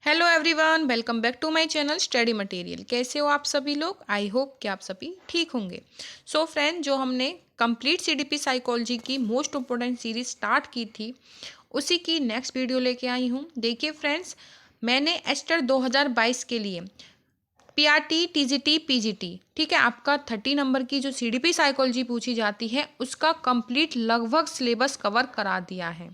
Hello everyone, welcome back to my channel study material. कैसे हो आप सभी लोग? आई होप कि आप सभी ठीक होंगे। सो फ्रेंड, जो हमने कंप्लीट सीडीपी साइकोलॉजी की मोस्ट इम्पोर्टेंट सीरीज स्टार्ट की थी, उसी की नेक्स्ट वीडियो लेके आई हूँ। देखिए फ्रेंड्स, मैंने एस्टर 2022 के लिए पीआरटी, टीजीटी, पीजीटी, ठीक है, आपका 30 नंबर की जो सीडीपी साइकोलॉजी पूछी जाती है उसका कंप्लीट लगभग सिलेबस कवर करा दिया है।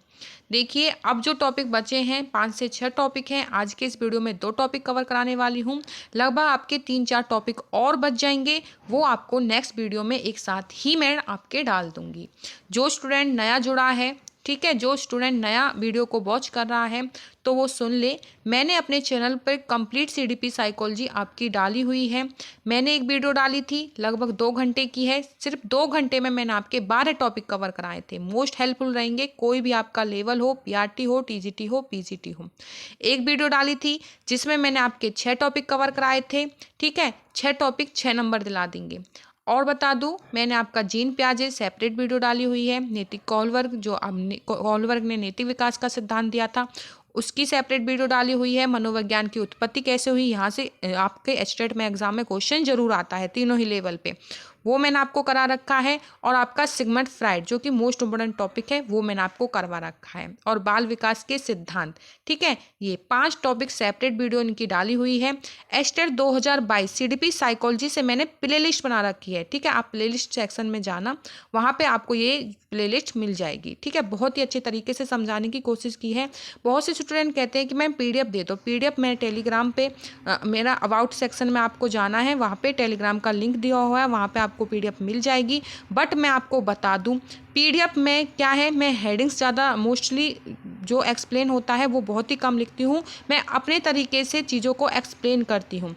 देखिए, अब जो टॉपिक बचे हैं 5 से 6 टॉपिक हैं। आज के इस वीडियो में 2 टॉपिक कवर कराने वाली हूँ। लगभग आपके 3-4 टॉपिक और बच जाएंगे, वो आपको नेक्स्ट वीडियो में एक साथ ही मैं आपके डाल दूंगी। जो स्टूडेंट नया जुड़ा है, ठीक है, जो स्टूडेंट नया वीडियो को वॉच कर रहा है तो वो सुन ले। मैंने अपने चैनल पर कंप्लीट सीडीपी साइकोलॉजी आपकी डाली हुई है। मैंने एक वीडियो डाली थी, लगभग 2 घंटे की है। सिर्फ 2 घंटे में मैंने आपके 12 टॉपिक कवर कराए थे। मोस्ट हेल्पफुल रहेंगे, कोई भी आपका लेवल हो, पीआरटी हो, टीजीटी हो, पीजीटी हो। एक वीडियो डाली थी जिसमें मैंने आपके 6 टॉपिक कवर कराए थे, ठीक है। 6 टॉपिक 6 नंबर दिला देंगे। और बता दूं, मैंने आपका जीन प्याजे सेपरेट वीडियो डाली हुई है। नैतिक कॉलवर्ग, जो कॉलवर्ग ने नैतिक विकास का सिद्धांत दिया था, उसकी सेपरेट वीडियो डाली हुई है। मनोविज्ञान की उत्पत्ति कैसे हुई, यहाँ से आपके एस्टेट में एग्जाम में क्वेश्चन जरूर आता है तीनों ही लेवल पे, वो मैंने आपको करा रखा है। और आपका सिगमंड फ्राइड, जो कि मोस्ट इंपोर्टेंट टॉपिक है, वो मैंने आपको करवा रखा है। और बाल विकास के सिद्धांत, ठीक है, ये 5 टॉपिक सेपरेट वीडियो इनकी डाली हुई है। एस्टर 2022 सीडीपी साइकोलॉजी से मैंने प्लेलिस्ट बना रखी है, ठीक है। आप प्लेलिस्ट सेक्शन में जाना, वहाँ पे आपको ये प्लेलिस्ट मिल जाएगी, ठीक है। बहुत ही अच्छे तरीके से समझाने की कोशिश की है। बहुत से स्टूडेंट कहते हैं कि मैम पीडीएफ दे दो। पीडीएफ मैं टेलीग्राम पे मेरा अबाउट सेक्शन में आपको जाना है, वहाँ पे टेलीग्राम का लिंक दिया हुआ है, वहाँ पे आपको पीडीएफ मिल जाएगी। बट मैं आपको बता दूँ, पीडीएफ में क्या है, मैं हेडिंग्स ज़्यादा मोस्टली जो एक्सप्लेन होता है वो बहुत ही कम लिखती हूँ। मैं अपने तरीके से चीज़ों को एक्सप्लेन करती हूँ।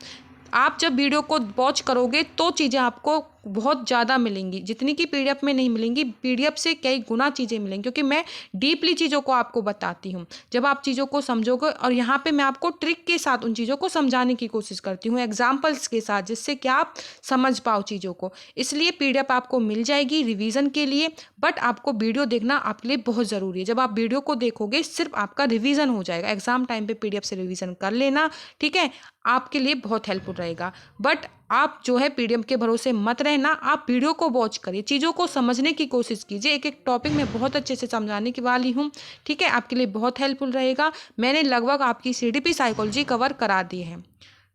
आप जब वीडियो को वॉच करोगे तो चीज़ें आपको बहुत ज़्यादा मिलेंगी, जितनी कि पीडीएफ में नहीं मिलेंगी। पीडीएफ से कई गुना चीज़ें मिलेंगी, क्योंकि मैं डीपली चीज़ों को आपको बताती हूँ। जब आप चीज़ों को समझोगे, और यहाँ पे मैं आपको ट्रिक के साथ उन चीज़ों को समझाने की कोशिश करती हूँ, एग्जाम्पल्स के साथ, जिससे कि आप समझ पाओ चीज़ों को। इसलिए पीडीएफ आपको मिल जाएगी रिवीजन के लिए। बट आपको वीडियो देखना आपके लिए बहुत ज़रूरी है। जब आप वीडियो को देखोगे, सिर्फ आपका रिवीजन हो जाएगा। एग्जाम टाइम पे पीडीएफ से रिवीजन कर लेना, ठीक है, आपके लिए बहुत हेल्पफुल रहेगा। बट आप जो है पीडीएफ के भरोसे मत रहना, आप वीडियो को वॉच करिए, चीज़ों को समझने की कोशिश कीजिए। एक एक टॉपिक में बहुत अच्छे से समझाने की वाली हूँ, ठीक है, आपके लिए बहुत हेल्पफुल रहेगा। मैंने लगभग आपकी सीडीपी साइकोलॉजी कवर करा दी है,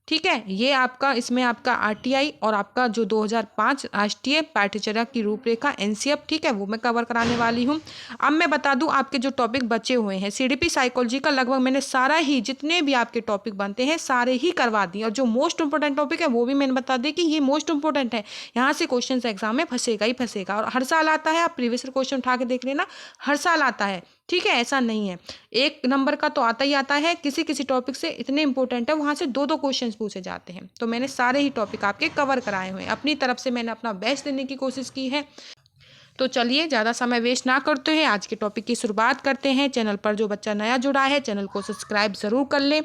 ठीक है। ये आपका, इसमें आपका आरटीआई और आपका जो 2005 राष्ट्रीय पाठ्यचर्या की रूपरेखा एनसीएफ, ठीक है, वो मैं कवर कराने वाली हूँ। अब मैं बता दूं, आपके जो टॉपिक बचे हुए हैं सीडीपी साइकोलॉजी का, लगभग मैंने सारा ही, जितने भी आपके टॉपिक बनते हैं सारे ही करवा दिए। और जो मोस्ट इंपोर्टेंट टॉपिक है वो भी मैंने बता दिया कि ये मोस्ट इंपोर्टेंट है, यहाँ से क्वेश्चन एग्जाम में फंसेगा ही फंसेगा। और हर साल आता है, आप प्रीवियस क्वेश्चन उठा के देख लेना, हर साल आता है, ठीक है, ऐसा नहीं है। 1 नंबर का तो आता ही आता है, किसी किसी टॉपिक से इतने इंपॉर्टेंट है वहाँ से 2-2 क्वेश्चन पूछे जाते हैं। तो मैंने सारे ही टॉपिक आपके कवर कराए हुए हैं, अपनी तरफ से मैंने अपना बेस्ट देने की कोशिश की है। तो चलिए, ज़्यादा समय वेस्ट ना करते हैं, आज के टॉपिक की शुरुआत करते हैं। चैनल पर जो बच्चा नया जुड़ा है, चैनल को सब्सक्राइब ज़रूर कर ले।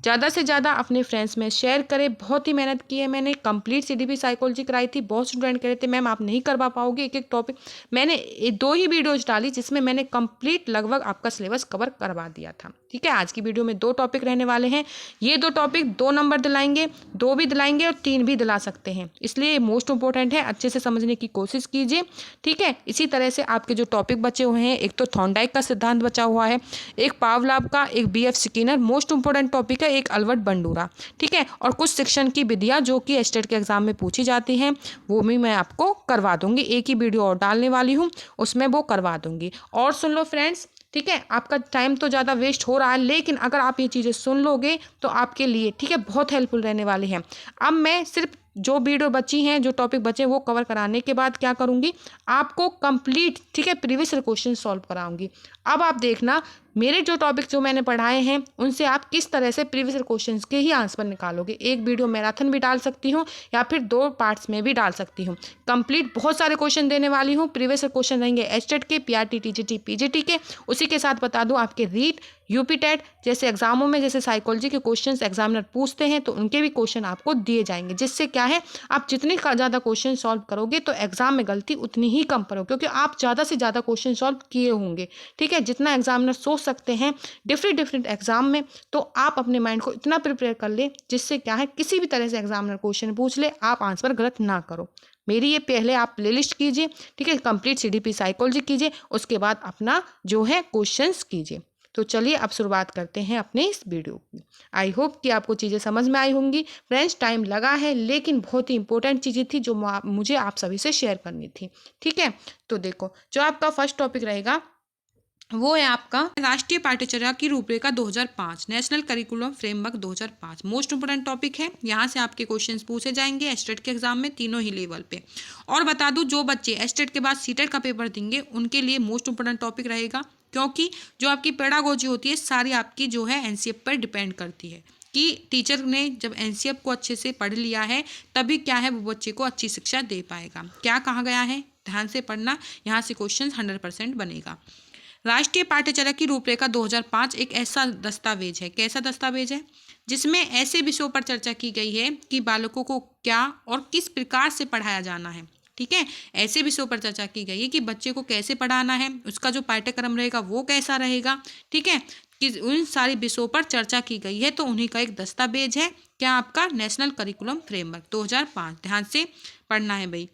ज़्यादा से ज़्यादा अपने फ्रेंड्स में शेयर करें। बहुत ही मेहनत की है मैंने, कंप्लीट सीडीपी साइकोलॉजी कराई थी। बहुत स्टूडेंट कह रहे थे मैम आप नहीं करवा पाओगे एक एक टॉपिक। मैंने 2 ही वीडियोज डाली जिसमें मैंने कंप्लीट लगभग आपका सिलेबस कवर करवा दिया था, ठीक है। आज की वीडियो में 2 टॉपिक रहने वाले हैं। ये 2 टॉपिक 2 नंबर दिलाएंगे, 2 भी दिलाएंगे और 3 भी दिला सकते हैं, इसलिए मोस्ट इंपॉर्टेंट है। अच्छे से समझने की कोशिश कीजिए, ठीक है। इसी तरह से आपके जो टॉपिक बचे हुए हैं, एक तो थॉर्नडाइक का सिद्धांत बचा हुआ है, एक पावलाव का, एक BF Skinner most important topic है, एक अल्बर्ट बंडूरा, ठीक है। और कुछ शिक्षण की विधियां जो कि एस्टेट के एग्जाम में पूछी जाती हैं, वो भी मैं आपको करवा दूंगी। एक ही वीडियो और डालने वाली हूँ, उसमें वो करवा दूंगी। और सुन लो फ्रेंड्स, ठीक है, आपका टाइम तो ज़्यादा वेस्ट हो रहा है, लेकिन अगर आप ये चीज़ें सुन लोगे तो आपके लिए, ठीक है, बहुत हेल्पफुल रहने वाली हैं। अब मैं सिर्फ जो वीडियो बची हैं, जो टॉपिक बचे वो कवर कराने के बाद क्या करूँगी, आपको कंप्लीट, ठीक है, प्रीवियस क्वेश्चन सॉल्व कराऊंगी। अब आप देखना, मेरे जो टॉपिक जो मैंने पढ़ाए हैं उनसे आप किस तरह से प्रीवियस क्वेश्चंस के ही आंसर निकालोगे। एक वीडियो मैराथन भी डाल सकती हूँ या फिर 2 पार्ट्स में भी डाल सकती हूँ। कंप्लीट बहुत सारे क्वेश्चन देने वाली हूँ। प्रीवियस क्वेश्चन रहेंगे एस्टेट के, पीआरटी, टीजीटी, पीजीटी के। उसी के साथ बता दूँ, आपके रीट, यूपी टेट जैसे एग्जामों में जैसे साइकोलॉजी के क्वेश्चंस एग्जामिनर पूछते हैं, तो उनके भी क्वेश्चन आपको दिए जाएंगे, जिससे क्या है, आप जितनी ज़्यादा क्वेश्चन सॉल्व करोगे तो एग्जाम में गलती उतनी ही कम करोगे, क्योंकि आप ज़्यादा से ज़्यादा क्वेश्चन सॉल्व किए होंगे, ठीक है। ठीक है, जितना एग्जामिनर सोच सकते हैं डिफरेंट एग्जाम में, तो आप अपने माइंड को इतना प्रिपेयर कर ले जिससे क्या है किसी भी तरह से एग्जामिनर क्वेश्चन पूछ ले आप आंसर गलत ना करो। मेरी ये पहले आप प्लेलिस्ट कीजिए, ठीक है, कंप्लीट सीडीपी साइकोलॉजी कीजिए, उसके बाद अपना जो है क्वेश्चंस कीजिए। तो चलिए अब शुरुआत करते हैं अपने इस वीडियो की। आई होप कि आपको चीज़ें समझ में आई होंगी। फ्रेंड्स, टाइम लगा है लेकिन बहुत ही इंपॉर्टेंट चीज़ें थी जो मुझे आप सभी से शेयर करनी थी, ठीक है। तो देखो, जो आपका फर्स्ट टॉपिक रहेगा वो है आपका राष्ट्रीय पाठ्यचर्या की रूपरेखा 2005, national curriculum framework 2005। Most important topic है, यहाँ से आपके क्वेश्चंस पूछे जाएंगे एस्टेट के एग्जाम में तीनों ही लेवल पे। और बता दूं, जो बच्चे एस्टेट के बाद सीटेट का पेपर देंगे उनके लिए मोस्ट इंपोर्टेंट टॉपिक रहेगा, क्योंकि जो आपकी पेडागोजी होती है सारी आपकी जो है एनसीएफ पर डिपेंड करती है कि टीचर ने जब एनसीएफ को अच्छे से पढ़ लिया है तभी क्या है वो बच्चे को अच्छी शिक्षा दे पाएगा। क्या कहा गया है, ध्यान से पढ़ना, यहाँ से क्वेश्चन 100% बनेगा। राष्ट्रीय पाठ्यचर्या की रूपरेखा 2005 एक ऐसा दस्तावेज है, कैसा दस्तावेज है, जिसमें ऐसे विषयों पर चर्चा की गई है कि बालकों को क्या और किस प्रकार से पढ़ाया जाना है, ठीक है। ऐसे विषयों पर चर्चा की गई है कि बच्चे को कैसे पढ़ाना है, उसका जो पाठ्यक्रम रहेगा वो कैसा रहेगा, ठीक है, कि उन सारी विषयों पर चर्चा की गई है। तो उन्हीं का एक दस्तावेज है क्या, आपका नेशनल करिकुलम फ्रेमवर्क 2005। ध्यान से पढ़ना है भाई।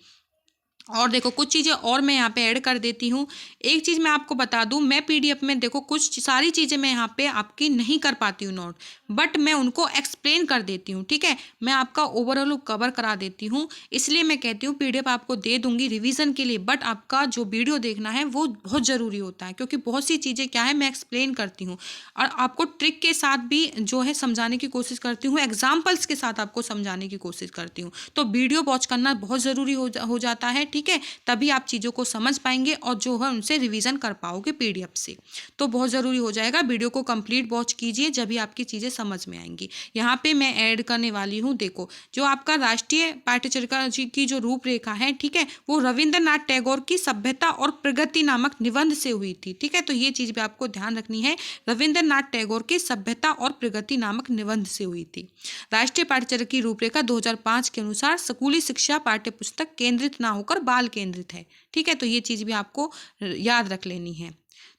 और देखो कुछ चीज़ें और मैं यहाँ पे ऐड कर देती हूँ। एक चीज़ मैं आपको बता दूँ, मैं पीडीएफ में देखो कुछ सारी चीज़ें मैं यहाँ पे आपकी नहीं कर पाती हूँ नोट, बट मैं उनको एक्सप्लेन कर देती हूँ, ठीक है। मैं आपका ओवरऑल कवर करा देती हूँ, इसलिए मैं कहती हूँ पीडीएफ आपको दे दूँगी रिवीजन के लिए, बट आपका जो वीडियो देखना है वो बहुत ज़रूरी होता है, क्योंकि बहुत सी चीज़ें क्या है मैं एक्सप्लेन करती हूँ और आपको ट्रिक के साथ भी जो है समझाने की कोशिश करती हूँ, एग्जाम्पल्स के साथ आपको समझाने की कोशिश करती हूँ। तो वीडियो वॉच करना बहुत ज़रूरी हो जाता है, ठीक है, तभी आप चीज़ों को समझ पाएंगे और जो है उनसे रिवीजन कर पाओगे पीडीएफ से। तो बहुत ज़रूरी हो जाएगा, वीडियो को कंप्लीट वॉच कीजिए जब भी आपकी चीज़ें समझ में आएंगी। यहाँ पे मैं ऐड करने वाली हूँ, देखो जो आपका राष्ट्रीय पाठ्यचर्या की जो रूपरेखा है, ठीक है, वो रविंद्रनाथ टैगोर की सभ्यता और प्रगति नामक निबंध से हुई थी, ठीक है। तो ये चीज़ भी आपको ध्यान रखनी है, रविंद्रनाथ टैगोर की सभ्यता और प्रगति नामक निबंध से हुई थी। राष्ट्रीय पाठ्यचर्या की रूपरेखा 2005 के अनुसार स्कूली शिक्षा पाठ्यपुस्तक केंद्रित ना होकर बाल केंद्रित है, ठीक है। तो ये चीज़ भी आपको याद रख लेनी है।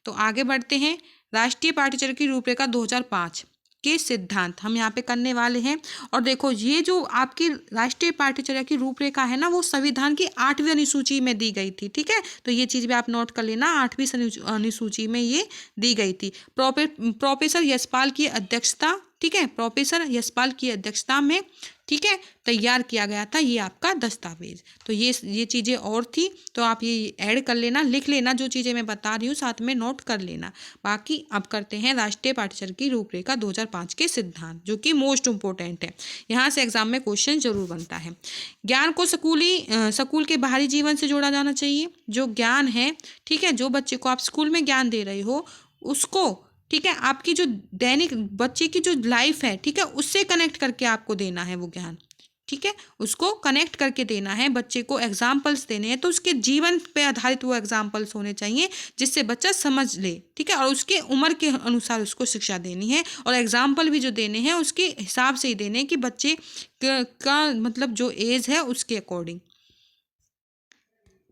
तो आगे बढ़ते हैं, राष्ट्रीय पाठ्यचर्या की रूपरेखा 2005 के सिद्धांत हम यहाँ पे करने वाले हैं। और देखो ये जो आपकी राष्ट्रीय पाठ्यचर्या की रूपरेखा है ना, वो संविधान की 8वीं अनुसूची में दी गई थी, ठीक है। तो ये चीज़ भी आप नोट कर लेना, 8वीं अनुसूची में ये दी गई थी। प्रोफेसर यशपाल की अध्यक्षता, ठीक है, प्रोफेसर यशपाल की अध्यक्षता में, ठीक है, तैयार किया गया था ये आपका दस्तावेज। तो ये चीज़ें और थी, तो आप ये ऐड कर लेना, लिख लेना, जो चीज़ें मैं बता रही हूँ साथ में नोट कर लेना। बाकी अब करते हैं राष्ट्रीय पाठ्यचर्या की रूपरेखा 2005 के सिद्धांत, जो कि मोस्ट इंपॉर्टेंट है, यहाँ से एग्जाम में क्वेश्चन जरूर बनता है। ज्ञान को स्कूल के बाहरी जीवन से जोड़ा जाना चाहिए। जो ज्ञान है, ठीक है, जो बच्चे को आप स्कूल में ज्ञान दे रहे हो उसको, ठीक है, आपकी जो दैनिक बच्चे की जो लाइफ है, ठीक है, उससे कनेक्ट करके आपको देना है वो ज्ञान, ठीक है, उसको कनेक्ट करके देना है। बच्चे को एग्जाम्पल्स देने हैं तो उसके जीवन पे आधारित वो एग्जाम्पल्स होने चाहिए जिससे बच्चा समझ ले, ठीक है, और उसके उम्र के अनुसार उसको शिक्षा देनी है। और एग्जाम्पल भी जो देने हैं उसके हिसाब से ही देने हैं कि बच्चे का मतलब जो एज है उसके अकॉर्डिंग।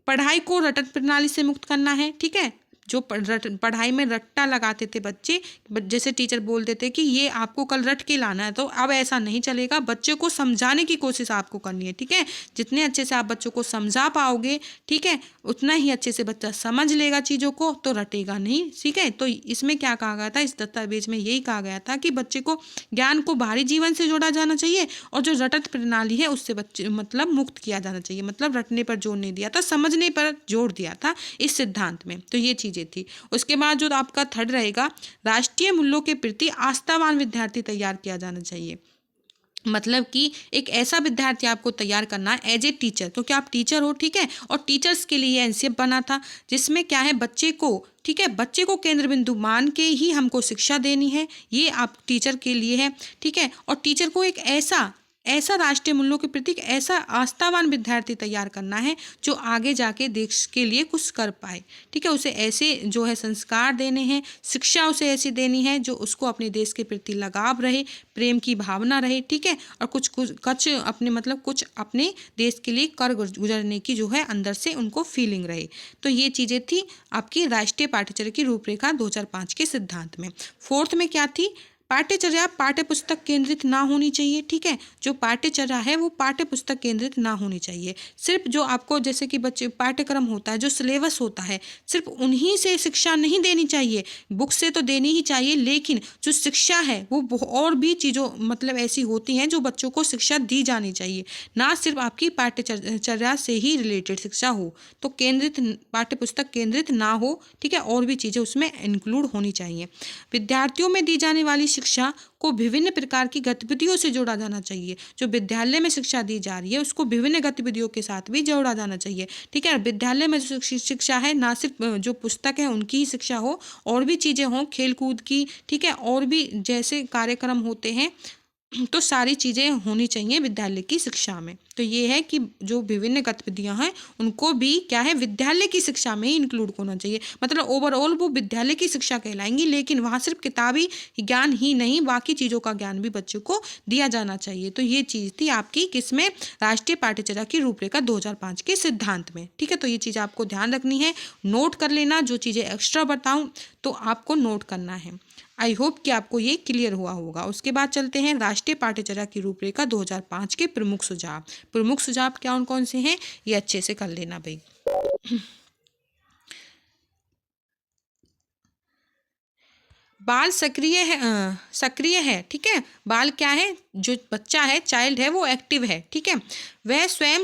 पढ़ाई को रटत प्रणाली से मुक्त करना है, ठीक है। जो पढ़ाई में रट्टा लगाते थे बच्चे, जैसे टीचर बोल देते कि ये आपको कल रट के लाना है, तो अब ऐसा नहीं चलेगा। बच्चे को समझाने की कोशिश आपको करनी है, ठीक है। जितने अच्छे से आप बच्चों को समझा पाओगे, ठीक है, उतना ही अच्छे से बच्चा समझ लेगा चीज़ों को, तो रटेगा नहीं, ठीक है। तो इसमें क्या कहा गया था, इस दस्तावेज में यही कहा गया था कि बच्चे को ज्ञान को बाहरी जीवन से जोड़ा जाना चाहिए और जो रटत प्रणाली है उससे बच्चे मतलब मुक्त किया जाना चाहिए। मतलब रटने पर जोर नहीं दिया था, समझने पर जोर दिया था इस सिद्धांत में। तो ये चीज़ें थी। उसके बाद जो आपका थर्ड रहेगा, राष्ट्रीय मूल्यों के प्रति आस्थावान विद्यार्थी तैयार किया जाना चाहिए। मतलब कि एक ऐसा विद्यार्थी आपको तैयार करना है एज ए टीचर, क्योंकि आप टीचर हो, ठीक है, और टीचर्स के लिए एनसीएफ बना था जिसमें क्या है बच्चे को, ठीक है, बच्चे को केंद्र बिंदु मान के ही हमको शिक्षा देनी है, ये आप टीचर के लिए है, ठीक है। और टीचर को एक ऐसा राष्ट्रीय मूल्यों के प्रति ऐसा आस्थावान विद्यार्थी तैयार करना है जो आगे जाके देश के लिए कुछ कर पाए। ठीक है, उसे ऐसे जो है संस्कार देने हैं, शिक्षा उसे ऐसी देनी है जो उसको अपने देश के प्रति लगाव रहे, प्रेम की भावना रहे। ठीक है, और कुछ कुछ अपने मतलब कुछ अपने देश के लिए कर गुजरने की जो है अंदर से उनको फीलिंग रहे। तो ये चीज़ें थी आपकी राष्ट्रीय पाठ्यचर्या की रूपरेखा 2005 के सिद्धांत में। फोर्थ में क्या थी? पाठ्यचर्या पाठ्य पुस्तक केंद्रित ना होनी चाहिए। ठीक है, जो पाठ्यचर्या है वो पाठ्य पुस्तक केंद्रित ना होनी चाहिए। सिर्फ जो आपको जैसे कि बच्चे पाठ्यक्रम होता है, जो सिलेबस होता है, सिर्फ उन्हीं से शिक्षा नहीं देनी चाहिए, बुक से तो देनी ही चाहिए, लेकिन जो शिक्षा है वो और भी चीज़ों मतलब ऐसी होती हैं जो बच्चों को शिक्षा दी जानी चाहिए, ना सिर्फ आपकी पाठ्यचर्या से ही रिलेटेड शिक्षा हो। तो केंद्रित पाठ्य पुस्तक केंद्रित ना हो। ठीक है, और भी चीज़ें उसमें इंक्लूड होनी चाहिए। विद्यार्थियों में दी जाने वाली शिक्षा को विभिन्न प्रकार की गतिविधियों से जोड़ा जाना चाहिए। जो विद्यालय में शिक्षा दी जा रही है उसको विभिन्न गतिविधियों के साथ भी जोड़ा जाना चाहिए। ठीक है, विद्यालय में जो शिक्षा है ना सिर्फ जो पुस्तक है उनकी ही शिक्षा हो, और भी चीज़ें हों खेलकूद की। ठीक है, और भी जैसे कार्यक्रम होते हैं, तो सारी चीज़ें होनी चाहिए विद्यालय की शिक्षा में। तो ये है कि जो विभिन्न गतिविधियां हैं उनको भी क्या है विद्यालय की शिक्षा में ही इंक्लूड होना चाहिए। मतलब ओवरऑल वो विद्यालय की शिक्षा कहलाएंगी, लेकिन वहाँ सिर्फ किताबी ज्ञान ही नहीं, बाकी चीज़ों का ज्ञान भी बच्चों को दिया जाना चाहिए। तो ये चीज़ थी आपकी किसमें? राष्ट्रीय पाठ्यचर्या की रूपरेखा 2005 के सिद्धांत में। ठीक है, तो ये चीज़ आपको ध्यान रखनी है, नोट कर लेना। जो चीज़ें एक्स्ट्रा बताऊँ तो आपको नोट करना है। आई होप कि आपको ये क्लियर हुआ होगा। उसके बाद चलते हैं राष्ट्रीय पाठ्यचर्या की रूपरेखा 2005 के प्रमुख सुझाव। प्रमुख सुझाव कौन कौन से हैं ये अच्छे से कर लेना भाई। बाल सक्रिय है। ठीक है, बाल क्या है? जो बच्चा है, चाइल्ड है, वो एक्टिव है। ठीक है, वह स्वयं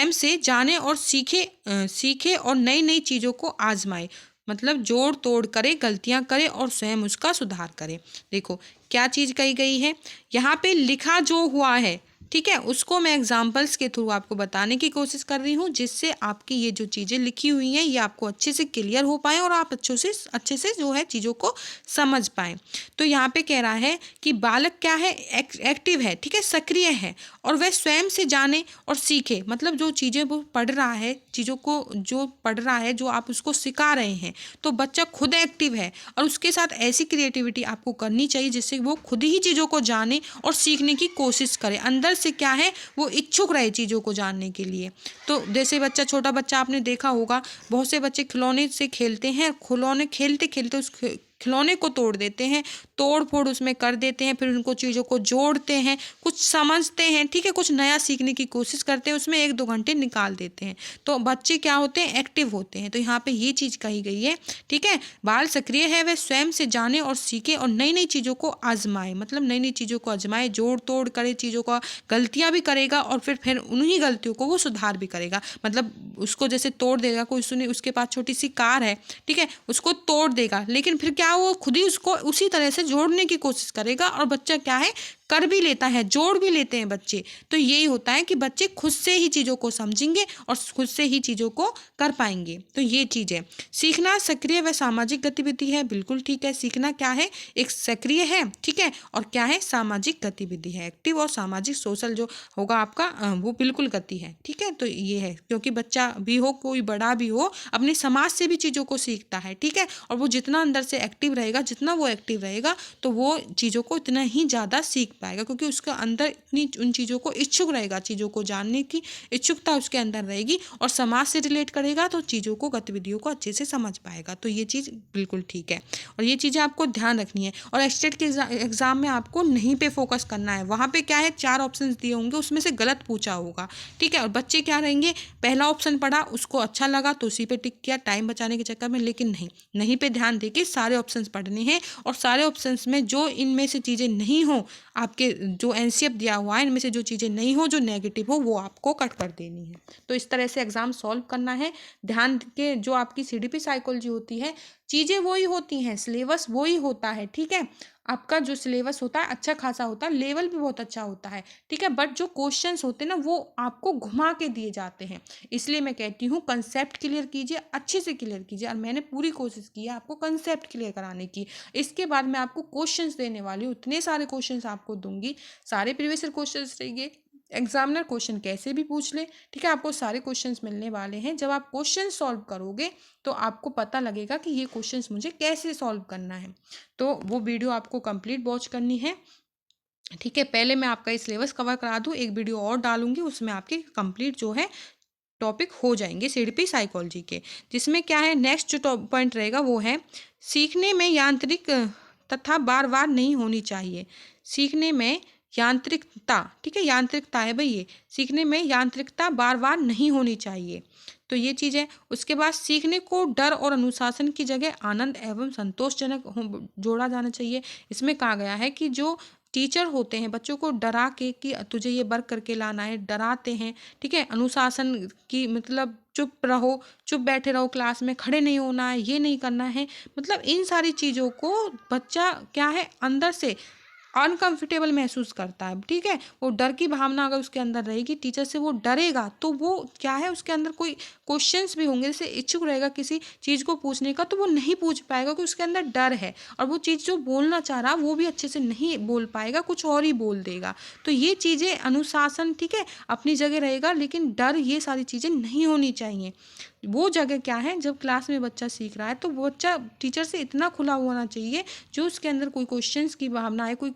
से जाने और सीखे और नई नई चीज़ों को आजमाए। मतलब जोड़ तोड़ करे, गलतियां करे और स्वयं उसका सुधार करे। देखो क्या चीज़ कही गई है यहाँ पे, लिखा जो हुआ है, ठीक है, उसको मैं एग्जाम्पल्स के थ्रू आपको बताने की कोशिश कर रही हूँ, जिससे आपकी ये जो चीज़ें लिखी हुई हैं ये आपको अच्छे से क्लियर हो पाए और आप अच्छे से जो है चीज़ों को समझ पाएँ। तो यहाँ पे कह रहा है कि बालक क्या है? एक्टिव है। ठीक है, सक्रिय है, और वह स्वयं से जाने और सीखे। मतलब जो चीज़ें वो पढ़ रहा है, चीज़ों को जो पढ़ रहा है, जो आप उसको सिखा रहे हैं, तो बच्चा खुद एक्टिव है, और उसके साथ ऐसी क्रिएटिविटी आपको करनी चाहिए जिससे वो खुद ही चीज़ों को जाने और सीखने की कोशिश करे। अंदर से क्या है, वो इच्छुक रहे चीज़ों को जानने के लिए। तो जैसे बच्चा, छोटा बच्चा आपने देखा होगा, बहुत से बच्चे खिलौने से खेलते हैं, खिलौने खेलते खेलते उस खिलौने को तोड़ देते हैं, तोड़ फोड़ उसमें कर देते हैं, फिर उनको चीज़ों को जोड़ते हैं, कुछ समझते हैं। ठीक है, कुछ नया सीखने की कोशिश करते हैं, उसमें 1-2 घंटे निकाल देते हैं। तो बच्चे क्या होते हैं? एक्टिव होते हैं। तो यहाँ पे ये चीज़ कही गई है। ठीक है, बाल सक्रिय है, वह स्वयं से जाने और सीखे और नई नई चीज़ों को आजमाए। मतलब नई नई चीज़ों को आजमाए, जोड़ तोड़ करे चीज़ों का, गलतियाँ भी करेगा और फिर उन्हीं गलतियों को वो सुधार भी करेगा। मतलब उसको जैसे तोड़ देगा, कोई सुने उसके पास छोटी सी कार है, ठीक है, उसको तोड़ देगा, लेकिन फिर क्या वो खुद ही उसको उसी तरह से जोड़ने की कोशिश करेगा, और बच्चा क्या है? कर भी लेता है, जोड़ भी लेते हैं बच्चे। तो यही होता है कि बच्चे खुद से ही चीज़ों को समझेंगे और खुद से ही चीज़ों को कर पाएंगे। तो ये चीज़ है। सीखना सक्रिय व सामाजिक गतिविधि है। बिल्कुल ठीक है, सीखना क्या है? एक सक्रिय है। ठीक है, और क्या है? सामाजिक गतिविधि है। एक्टिव और सामाजिक सोशल जो होगा आपका वो बिल्कुल गति है। ठीक है, तो ये है, क्योंकि बच्चा भी हो, कोई बड़ा भी हो, अपने समाज से भी चीज़ों को सीखता है। ठीक है, और वो जितना अंदर से एक्टिव रहेगा, जितना वो एक्टिव रहेगा, तो वो चीज़ों को इतना ही ज़्यादा सीख पाएगा, क्योंकि उसका अंदर इतनी उन चीज़ों को इच्छुक रहेगा, चीज़ों को जानने की इच्छुकता उसके अंदर रहेगी, और समाज से रिलेट करेगा तो चीज़ों को, गतिविधियों को अच्छे से समझ पाएगा। तो ये चीज़ बिल्कुल ठीक है, और ये चीज़ें आपको ध्यान रखनी है। और स्टेट के एग्जाम में आपको नहीं पे फोकस करना है। वहाँ पे क्या है, 4 ऑप्शन दिए होंगे, उसमें से गलत पूछा होगा। ठीक है, और बच्चे क्या रहेंगे, पहला ऑप्शन पढ़ा, उसको अच्छा लगा तो उसी पे टिक किया टाइम बचाने के चक्कर में, लेकिन नहीं पे ध्यान देके सारे ऑप्शंस पढ़ने हैं, और सारे ऑप्शंस में जो इनमें से चीज़ें नहीं हो, आपके जो एनसीएफ दिया हुआ है, इनमें से जो चीज़ें नहीं हो, जो नेगेटिव हो, वो आपको कट कर देनी है। तो इस तरह से एग्जाम सॉल्व करना है। ध्यान के जो आपकी सीडीपी साइकोलॉजी होती है, चीज़ें वही होती हैं, सिलेबस वही होता है, ठीक है। आपका जो सिलेबस होता है अच्छा खासा होता है, लेवल भी बहुत अच्छा होता है, ठीक है। बट जो क्वेश्चंस होते हैं ना वो आपको घुमा के दिए जाते हैं। इसलिए मैं कहती हूँ कंसेप्ट क्लियर कीजिए, अच्छे से क्लियर कीजिए, और मैंने पूरी कोशिश की है आपको कंसेप्ट क्लियर कराने की। इसके बाद मैं आपको क्वेश्चंस देने वाली हूँ, इतने सारे क्वेश्चंस आपको दूंगी, सारे प्रीवियस ईयर क्वेश्चंस रहेंगे, एग्जामिनर क्वेश्चन कैसे भी पूछ ले, ठीक है। आपको सारे क्वेश्चंस मिलने वाले हैं। जब आप क्वेश्चन सॉल्व करोगे तो आपको पता लगेगा कि ये क्वेश्चंस मुझे कैसे सॉल्व करना है। तो वो वीडियो आपको कंप्लीट वॉच करनी है, ठीक है। पहले मैं आपका ये सिलेबस कवर करा दूँ, एक वीडियो और डालूंगी, उसमें आपके कंप्लीट जो है टॉपिक हो जाएंगे सीडीपी साइकोलॉजी के। जिसमें क्या है, नेक्स्ट जो पॉइंट रहेगा वो है सीखने में यांत्रिक तथा बार बार नहीं होनी चाहिए। सीखने में यांत्रिकता, ठीक है, यांत्रिकता है भाई, ये सीखने में यांत्रिकता बार बार नहीं होनी चाहिए, तो ये चीज़ है। उसके बाद सीखने को डर और अनुशासन की जगह आनंद एवं संतोषजनक जोड़ा जाना चाहिए। इसमें कहा गया है कि जो टीचर होते हैं बच्चों को डरा के कि तुझे ये वर्क करके लाना है, डराते हैं, ठीक है। अनुशासन की मतलब चुप रहो, चुप बैठे रहो, क्लास में खड़े नहीं होना है, ये नहीं करना है, मतलब इन सारी चीज़ों को बच्चा क्या है अंदर से अनकंफर्टेबल महसूस करता है, ठीक है। वो डर की भावना अगर उसके अंदर रहेगी, टीचर से वो डरेगा, तो वो क्या है उसके अंदर कोई क्वेश्चंस भी होंगे, जैसे इच्छुक रहेगा किसी चीज़ को पूछने का, तो वो नहीं पूछ पाएगा क्योंकि उसके अंदर डर है, और वो चीज़ जो बोलना चाह रहा वो भी अच्छे से नहीं बोल पाएगा, कुछ और ही बोल देगा। तो ये चीज़ें अनुशासन, ठीक है, अपनी जगह रहेगा, लेकिन डर, ये सारी चीज़ें नहीं होनी चाहिए। वो जगह क्या है, जब क्लास में बच्चा सीख रहा है तो वो बच्चा टीचर से इतना खुला होना चाहिए, जो उसके अंदर कोई क्वेश्चंस की भावना है, कोई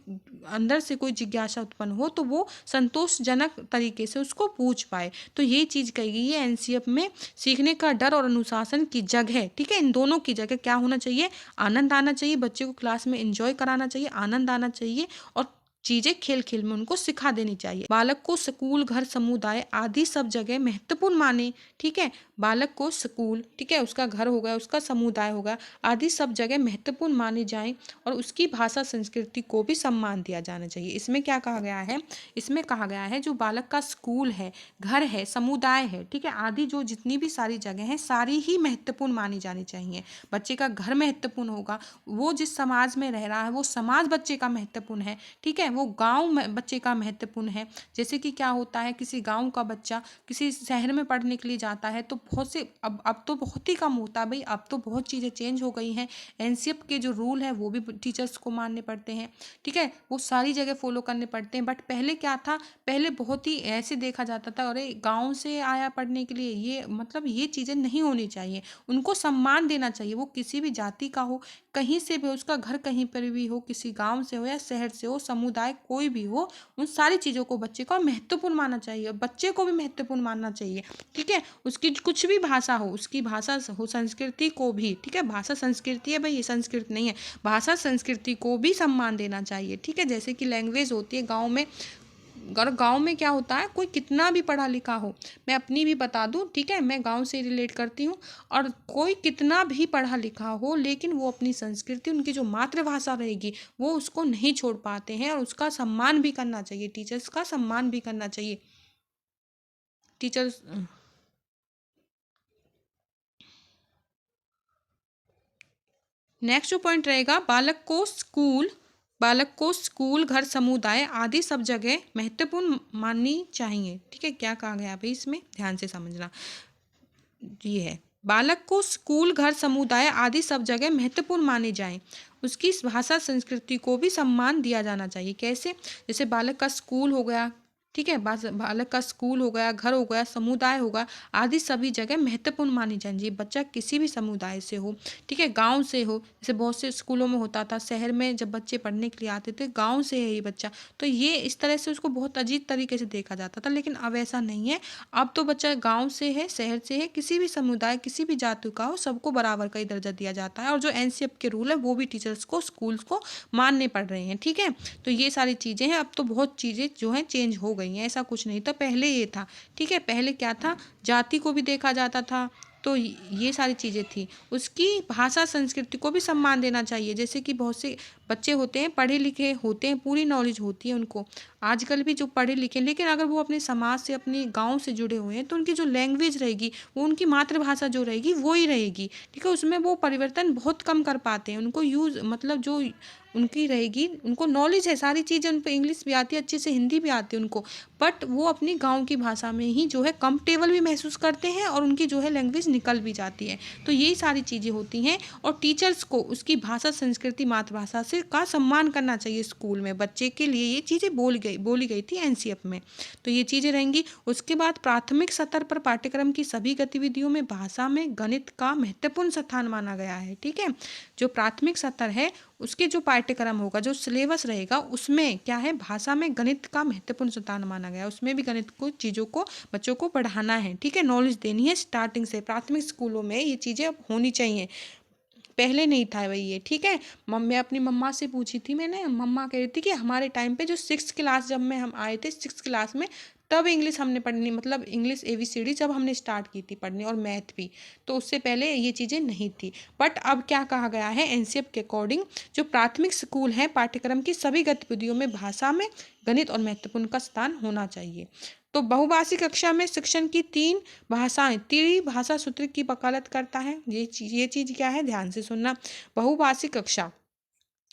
अंदर से कोई जिज्ञासा उत्पन्न हो, तो वो संतोषजनक तरीके से उसको पूछ पाए। तो ये चीज़ कही गई है एनसीएफ में, सीखने का डर और अनुशासन की जगह, ठीक है, इन दोनों की जगह क्या होना चाहिए, आनंद आना चाहिए, बच्चे को क्लास में एंजॉय कराना चाहिए, आनंद आना चाहिए, और चीजें खेल खेल में उनको सिखा देनी चाहिए। बालक को स्कूल, घर, समुदाय आदि सब जगह महत्वपूर्ण माने, ठीक है। बालक को स्कूल, ठीक है, उसका घर हो गया, उसका समुदाय हो गया, आदि सब जगह महत्वपूर्ण माने जाएं, और उसकी भाषा संस्कृति को भी सम्मान दिया जाना चाहिए। इसमें क्या कहा गया है, इसमें कहा गया है जो बालक का स्कूल है, घर है, समुदाय है, ठीक है, आदि जो जितनी भी सारी जगह हैं सारी ही महत्वपूर्ण मानी जानी चाहिए। बच्चे का घर महत्वपूर्ण होगा, वो जिस समाज में रह रहा है वो समाज बच्चे का महत्वपूर्ण है, ठीक है, वो गांव में बच्चे का महत्वपूर्ण है। जैसे कि क्या होता है, किसी गांव का बच्चा किसी शहर में पढ़ने के लिए जाता है तो बहुत से, अब तो बहुत ही कम होता है भाई, अब तो बहुत चीज़ें चेंज हो गई हैं। एनसीएफ के जो रूल है वो भी टीचर्स को मानने पड़ते हैं, ठीक है, वो सारी जगह फॉलो करने पड़ते हैं। बट पहले क्या था, पहले बहुत ही ऐसे देखा जाता था, अरे गाँव से आया पढ़ने के लिए, ये मतलब ये चीज़ें नहीं होनी चाहिए, उनको सम्मान देना चाहिए। वो किसी भी जाति का हो, कहीं से भी, उसका घर कहीं पर भी हो, किसी गांव से हो या शहर से हो, समुदाय कोई भी हो, उन सारी चीज़ों को बच्चे को महत्वपूर्ण मानना चाहिए, बच्चे को भी महत्वपूर्ण मानना चाहिए, ठीक है। उसकी कुछ भी भाषा हो, उसकी भाषा हो, संस्कृति को भी, ठीक है, भाषा संस्कृति है भाई, ये संस्कृत नहीं है, भाषा संस्कृति को भी सम्मान देना चाहिए, ठीक है। जैसे कि लैंग्वेज होती है गाँव में, अगर गांव में क्या होता है, कोई कितना भी पढ़ा लिखा हो, मैं अपनी भी बता दूं, ठीक है, मैं गांव से रिलेट करती हूँ, और कोई कितना भी पढ़ा लिखा हो लेकिन वो अपनी संस्कृति, उनकी जो मातृभाषा रहेगी वो उसको नहीं छोड़ पाते हैं, और उसका सम्मान भी करना चाहिए, टीचर्स का सम्मान भी करना चाहिए। टीचर्स, नेक्स्ट जो पॉइंट रहेगा, बालक को स्कूल, घर, समुदाय आदि सब जगह महत्वपूर्ण माननी चाहिए, ठीक है। क्या कहा गया भाई, इसमें ध्यान से समझना, ये है बालक को स्कूल, घर, समुदाय आदि सब जगह महत्वपूर्ण माने जाएं, उसकी भाषा संस्कृति को भी सम्मान दिया जाना चाहिए। कैसे, जैसे बालक का स्कूल हो गया, ठीक है, बालक का स्कूल हो गया, घर हो गया, समुदाय होगा, आदि सभी जगह महत्वपूर्ण मानी जानी। बच्चा किसी भी समुदाय से हो, ठीक है, गांव से हो, जैसे बहुत से स्कूलों में होता था, शहर में जब बच्चे पढ़ने के लिए आते थे, गांव से है ये बच्चा, तो ये इस तरह से उसको बहुत अजीब तरीके से देखा जाता था। लेकिन अब ऐसा नहीं है, अब तो बच्चा गांव से है, शहर से है, किसी भी समुदाय, किसी भी जाति का हो, सबको बराबर का ही दर्जा दिया जाता है। और जो एनसीएफ के रूल है वो भी टीचर्स को, स्कूल्स को मानने पड़ रहे हैं, ठीक है। तो ये सारी चीज़ें हैं, अब तो बहुत चीज़ें जो हैं चेंज हो गई हैं, ऐसा कुछ नहीं था, पहले ये था, ठीक है। पहले क्या था, जाति को भी देखा जाता था, तो ये सारी चीज़ें थी। उसकी भाषा संस्कृति को भी सम्मान देना चाहिए। जैसे कि बहुत से बच्चे होते हैं, पढ़े लिखे होते हैं, पूरी नॉलेज होती है उनको, आजकल भी जो पढ़े लिखे, लेकिन अगर वो अपने समाज से, अपने गांव से जुड़े हुए हैं, तो उनकी जो लैंग्वेज रहेगी, वो उनकी मातृभाषा जो रहेगी वो ही रहेगी। ठीक है, उसमें वो परिवर्तन बहुत कम कर पाते हैं। उनको यूज़ मतलब जो उनकी रहेगी, उनको नॉलेज है, सारी चीज़ें उन पर, इंग्लिश भी आती है अच्छे से, हिंदी भी आती है उनको, बट वो अपनी गाँव की भाषा में ही जो है कंफर्टेबल भी महसूस करते हैं और उनकी जो है लैंग्वेज निकल भी जाती है। तो यही सारी चीज़ें होती हैं। और टीचर्स को उसकी भाषा, संस्कृति, मातृभाषा से का सम्मान करना चाहिए स्कूल में। बच्चे के लिए ये चीज़ें बोली गई थी एनसीएफ में। तो ये चीज़ें रहेंगी। उसके बाद प्राथमिक स्तर पर पाठ्यक्रम की सभी गतिविधियों में भाषा में गणित का महत्वपूर्ण स्थान माना गया है। ठीक है, जो प्राथमिक स्तर है उसके जो पाठ्यक्रम होगा, जो सिलेबस रहेगा, उसमें क्या है, भाषा में गणित का महत्वपूर्ण स्थान माना गया है। उसमें भी गणित को, चीज़ों को बच्चों को पढ़ाना है। ठीक है, नॉलेज देनी है स्टार्टिंग से। प्राथमिक स्कूलों में ये चीज़ें अब होनी चाहिए, पहले नहीं था भाई ये। ठीक है, मैं अपनी मम्मा से पूछी थी, मैंने, मम्मा कह रही थी कि हमारे टाइम पे जो 6th क्लास, जब हम आए थे 6th क्लास में, तब इंग्लिश हमने पढ़नी, मतलब इंग्लिश ABCD जब हमने स्टार्ट की थी पढ़नी, और मैथ भी। तो उससे पहले ये चीज़ें नहीं थी। बट अब क्या कहा गया है एनसीएफ के अकॉर्डिंग, जो प्राथमिक स्कूल है, पाठ्यक्रम की सभी गतिविधियों में भाषा में गणित और महत्वपूर्ण का स्थान होना चाहिए। तो बहुभाषी कक्षा में शिक्षण की 3 भाषाएं, त्रिभाषा सूत्र की वकालत करता है। ये चीज़ क्या है, ध्यान से सुनना। बहुभाषी कक्षा,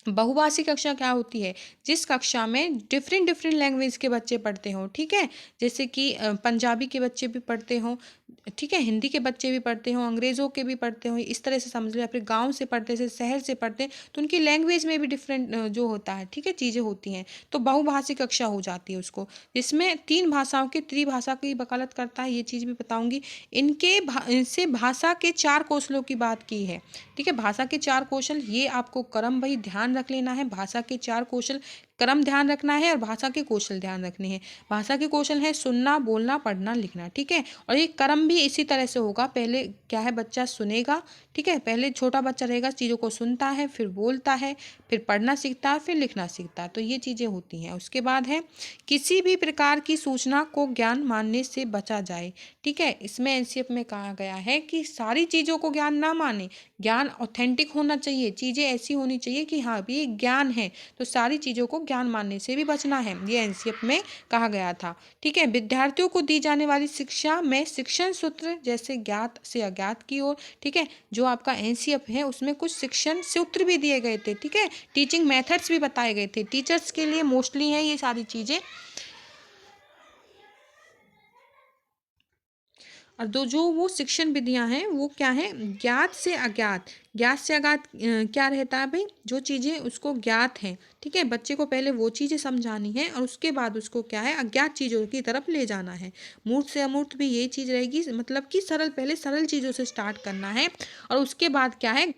बहुभाषी कक्षा क्या होती है, जिस कक्षा में डिफरेंट डिफरेंट लैंग्वेज के बच्चे पढ़ते हों। ठीक है, जैसे कि पंजाबी के बच्चे भी पढ़ते हों, ठीक है, हिंदी के बच्चे भी पढ़ते हों, अंग्रेज़ों के भी पढ़ते हों, इस तरह से समझ लो, या फिर गांव से पढ़ते से, शहर से पढ़ते हैं, तो उनकी लैंग्वेज में भी डिफरेंट जो होता है, ठीक है, चीज़ें होती हैं। तो बहुभाषी कक्षा हो जाती है उसको, जिसमें 3 भाषाओं की, त्रिभाषा की वकालत करता है। ये चीज़ भी बताऊँगी। इनसे भाषा के 4 कौशलों की बात की है। ठीक है, भाषा के 4 कौशल, ये आपको क्रम भाई ध्यान रख लेना है। भाषा के 4 कौशल, क्रम ध्यान रखना है, और भाषा के कौशल ध्यान रखने हैं। भाषा के कौशल है सुनना, बोलना, पढ़ना, लिखना। ठीक है, और ये क्रम भी इसी तरह से होगा। पहले क्या है, बच्चा सुनेगा। ठीक है, पहले छोटा बच्चा रहेगा, चीज़ों को सुनता है, फिर बोलता है, फिर पढ़ना सीखता है, फिर लिखना सीखता है। तो ये चीज़ें होती हैं। उसके बाद है, किसी भी प्रकार की सूचना को ज्ञान मानने से बचा जाए। ठीक है, इसमें एनसीएफ में कहा गया है कि सारी चीज़ों को ज्ञान ना माने, ज्ञान ऑथेंटिक होना चाहिए, चीज़ें ऐसी होनी चाहिए कि हाँ भी ये ज्ञान है। तो सारी चीज़ों को ज्ञान मानने से भी बचना है, ये एनसीएफ में कहा गया था। ठीक है, विद्यार्थियों को दी जाने वाली शिक्षा में शिक्षण सूत्र, जैसे ज्ञात से अज्ञात की ओर। ठीक है, जो आपका एनसीएफ है उसमें कुछ शिक्षण सूत्र भी दिए गए थे। ठीक है, टीचिंग मेथड्स भी बताए गए थे, टीचर्स के लिए मोस्टली है ये सारी चीज़ें। और जो वो शिक्षण विधियां हैं वो क्या है, ज्ञात से अज्ञात। ज्ञात से अज्ञात क्या रहता है भाई, जो चीज़ें उसको ज्ञात हैं। ठीक है, बच्चे को पहले वो चीज़ें समझानी है, और उसके बाद उसको क्या है, अज्ञात चीज़ों की तरफ ले जाना है। मूर्त से अमूर्त भी यही चीज़ रहेगी, मतलब कि सरल, पहले सरल चीज़ों से स्टार्ट करना है, और उसके बाद क्या है,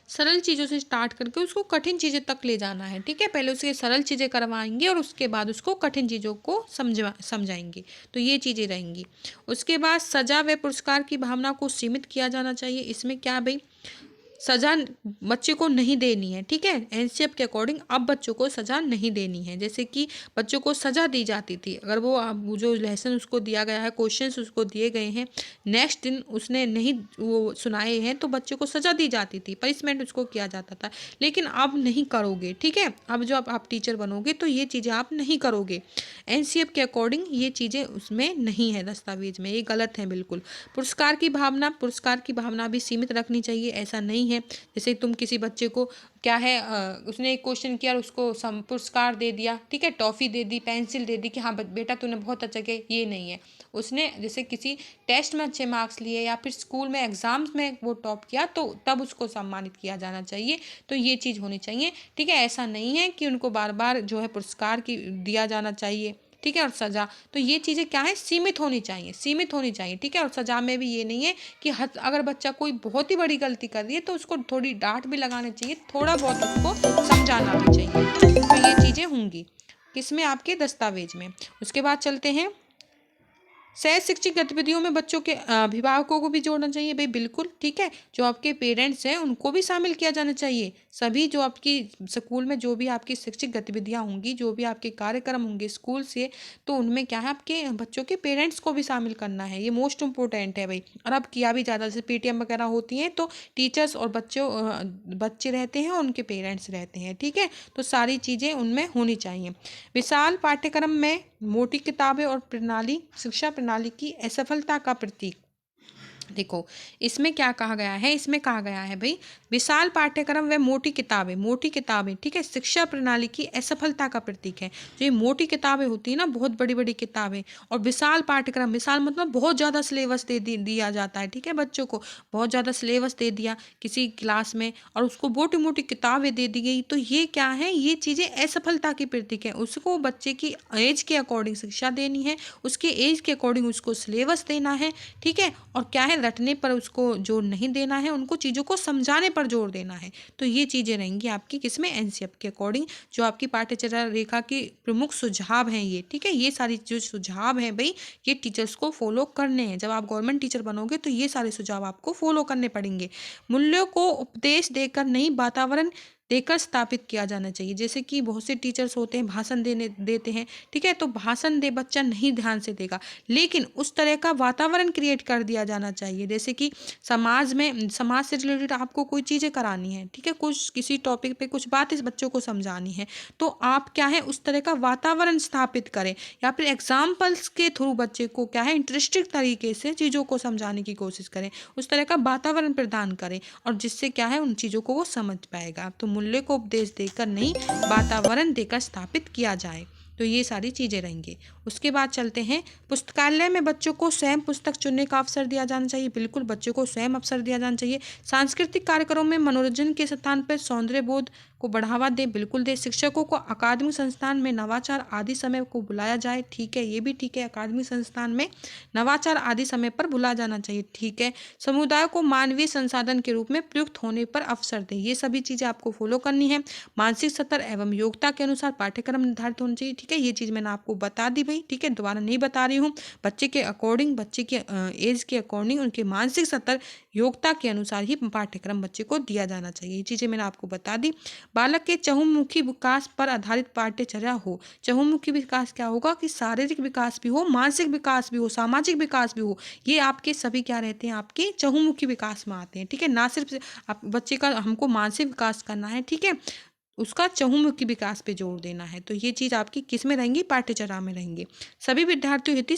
सरल चीज़ों से स्टार्ट करके उसको कठिन चीज़ें तक ले जाना है। ठीक है, पहले उसके सरल चीज़ें करवाएंगे, और उसके बाद उसको कठिन चीज़ों को समझाएंगे। तो ये चीज़ें रहेंगी। उसके बाद सजा व पुरस्कार की भावना को सीमित किया जाना चाहिए। इसमें क्या भाई, सजा बच्चे को नहीं देनी है। ठीक है, एनसीएफ के अकॉर्डिंग अब बच्चों को सजा नहीं देनी है। जैसे कि बच्चों को सजा दी जाती थी, अगर वो जो लेसन उसको दिया गया है, क्वेश्चंस उसको दिए गए हैं, नेक्स्ट दिन उसने नहीं वो सुनाए हैं, तो बच्चे को सजा दी जाती थी, पनिशमेंट उसको किया जाता था। लेकिन अब नहीं करोगे। ठीक है, अब जो आप टीचर बनोगे तो ये चीज़ें आप नहीं करोगे। एनसीएफ के अकॉर्डिंग ये चीज़ें उसमें नहीं है, दस्तावेज में, ये गलत है बिल्कुल। पुरस्कार की भावना भी सीमित रखनी चाहिए, ऐसा नहीं है जैसे तुम किसी बच्चे को क्या है, उसने एक क्वेश्चन किया और उसको पुरस्कार दे दिया। ठीक है, टॉफ़ी दे दी, पेंसिल दे दी कि हाँ बेटा तूने बहुत अच्छा किया, ये नहीं है। उसने जैसे किसी टेस्ट में अच्छे मार्क्स लिए, या फिर स्कूल में एग्जाम्स में वो टॉप किया, तो तब उसको सम्मानित किया जाना चाहिए। तो ये चीज़ होनी चाहिए। ठीक है, ऐसा नहीं है कि उनको बार बार जो है पुरस्कार की दिया जाना चाहिए। ठीक है, और सज़ा, तो ये चीज़ें क्या है, सीमित होनी चाहिए, सीमित होनी चाहिए। ठीक है, और सज़ा में भी ये नहीं है कि अगर बच्चा कोई बहुत ही बड़ी गलती कर रही है तो उसको थोड़ी डांट भी लगानी चाहिए, थोड़ा बहुत उसको समझाना भी चाहिए। तो ये चीज़ें होंगी किसमें, आपके दस्तावेज में। उसके बाद चलते हैं सह शैक्षिक गतिविधियों में बच्चों के अभिभावकों को भी जोड़ना चाहिए भाई, बिल्कुल ठीक है। जो आपके पेरेंट्स हैं उनको भी शामिल किया जाना चाहिए। सभी जो आपकी स्कूल में जो भी आपकी शैक्षिक गतिविधियां होंगी, जो भी आपके कार्यक्रम होंगे स्कूल से, तो उनमें क्या है आपके बच्चों के पेरेंट्स को भी शामिल करना है। ये मोस्ट इम्पोर्टेंट है भाई। और अब किया भी ज़्यादा, जैसे पीटीएम वगैरह होती हैं तो टीचर्स और बच्चे रहते हैं और उनके पेरेंट्स रहते हैं, ठीक है। तो सारी चीज़ें उनमें होनी चाहिए। विशाल पाठ्यक्रम में मोटी किताबें और प्रणाली शिक्षा प्रणाली की असफलता का प्रतीक। देखो, इसमें क्या कहा गया है, इसमें कहा गया है भाई, विशाल पाठ्यक्रम व मोटी किताबें ठीक है, शिक्षा प्रणाली की असफलता का प्रतीक है। जो ये मोटी किताबें होती है ना, बहुत बड़ी बड़ी किताबें, और विशाल पाठ्यक्रम, विशाल मतलब बहुत ज़्यादा सिलेबस दिया जाता है, ठीक है। बच्चों को बहुत ज़्यादा सिलेबस दे दिया किसी क्लास में, और उसको मोटी मोटी किताबें दे दी गई, तो ये क्या है, ये चीज़ें असफलता की प्रतीक है। उसको बच्चे की एज के अकॉर्डिंग शिक्षा देनी है, उसके एज के अकॉर्डिंग उसको सिलेबस देना है, ठीक है। और क्या है, रटने पर उसको जोर नहीं देना है, उनको चीज़ों को समझाने पर जोर देना है। तो ये चीज़ें रहेंगी आपकी किसमें, एनसीईआरटी के अकॉर्डिंग, जो आपकी पाठ्यचर्या रेखा के प्रमुख सुझाव हैं ये, ठीक है। ये सारी जो सुझाव हैं भाई, ये टीचर्स को फॉलो करने हैं। जब आप गवर्नमेंट टीचर बनोगे तो ये सारे सुझाव आपको फॉलो करने पड़ेंगे। मूल्यों को उपदेश देकर नहीं, वातावरण देकर स्थापित किया जाना चाहिए। जैसे कि बहुत से टीचर्स होते हैं, भाषण देते हैं, ठीक है। तो भाषण दे बच्चा नहीं ध्यान से देगा, लेकिन उस तरह का वातावरण क्रिएट कर दिया जाना चाहिए। जैसे कि समाज से रिलेटेड आपको कोई चीज़ें करानी है, ठीक है, कुछ किसी टॉपिक पे कुछ बात इस बच्चों को समझानी है, तो आप क्या है, उस तरह का वातावरण स्थापित करें, या फिर एग्जाम्पल्स के थ्रू बच्चे को क्या है, इंटरेस्टिंग तरीके से चीज़ों को समझाने की कोशिश करें, उस तरह का वातावरण प्रदान करें, और जिससे क्या है, उन चीज़ों को वो समझ पाएगा। तो मूल्य को उपदेश देकर नहीं, वातावरण देकर स्थापित किया जाए। तो ये सारी चीज़ें रहेंगी। उसके बाद चलते हैं, पुस्तकालय में बच्चों को स्वयं पुस्तक चुनने का अवसर दिया जाना चाहिए। बिल्कुल, बच्चों को स्वयं अवसर दिया जाना चाहिए। सांस्कृतिक कार्यक्रमों में मनोरंजन के स्थान पर सौंदर्य बोध को बढ़ावा दे, बिल्कुल दे। शिक्षकों को अकादमिक संस्थान में नवाचार आदि समय को बुलाया जाए, ठीक है, ये भी ठीक है। अकादमिक संस्थान में नवाचार आदि समय पर बुलाया जाना चाहिए, ठीक है। समुदाय को मानवीय संसाधन के रूप में प्रयुक्त होने पर अवसर दे, ये सभी चीज़ें आपको फॉलो करनी है। मानसिक स्तर एवं योग्यता के अनुसार पाठ्यक्रम निर्धारित होना चाहिए, ठीक है। ये चीज़ मैंने आपको बता दी भाई, ठीक है, दोबारा नहीं बता रही हूँ। बच्चे के अकॉर्डिंग, बच्चे के एज के अकॉर्डिंग, उनके मानसिक स्तर योग्यता के अनुसार ही पाठ्यक्रम बच्चे को दिया जाना चाहिए। ये चीज़ें मैंने आपको बता दी। बालक के चहुमुखी विकास पर आधारित पाठ्यचर्या हो। चहुमुखी विकास क्या होगा, कि शारीरिक विकास भी हो, मानसिक विकास भी हो, सामाजिक विकास भी हो। ये आपके सभी क्या रहते हैं, आपके चहुमुखी विकास में आते हैं, ठीक है। ना सिर्फ आप बच्चे का हमको मानसिक विकास करना है, ठीक है, उसका चहुमुखी विकास पे जोर देना है। तो ये चीज़ आपकी किस में रहेंगी, पाठ्यचर्या में रहेंगी। सभी विद्यार्थियों हेतु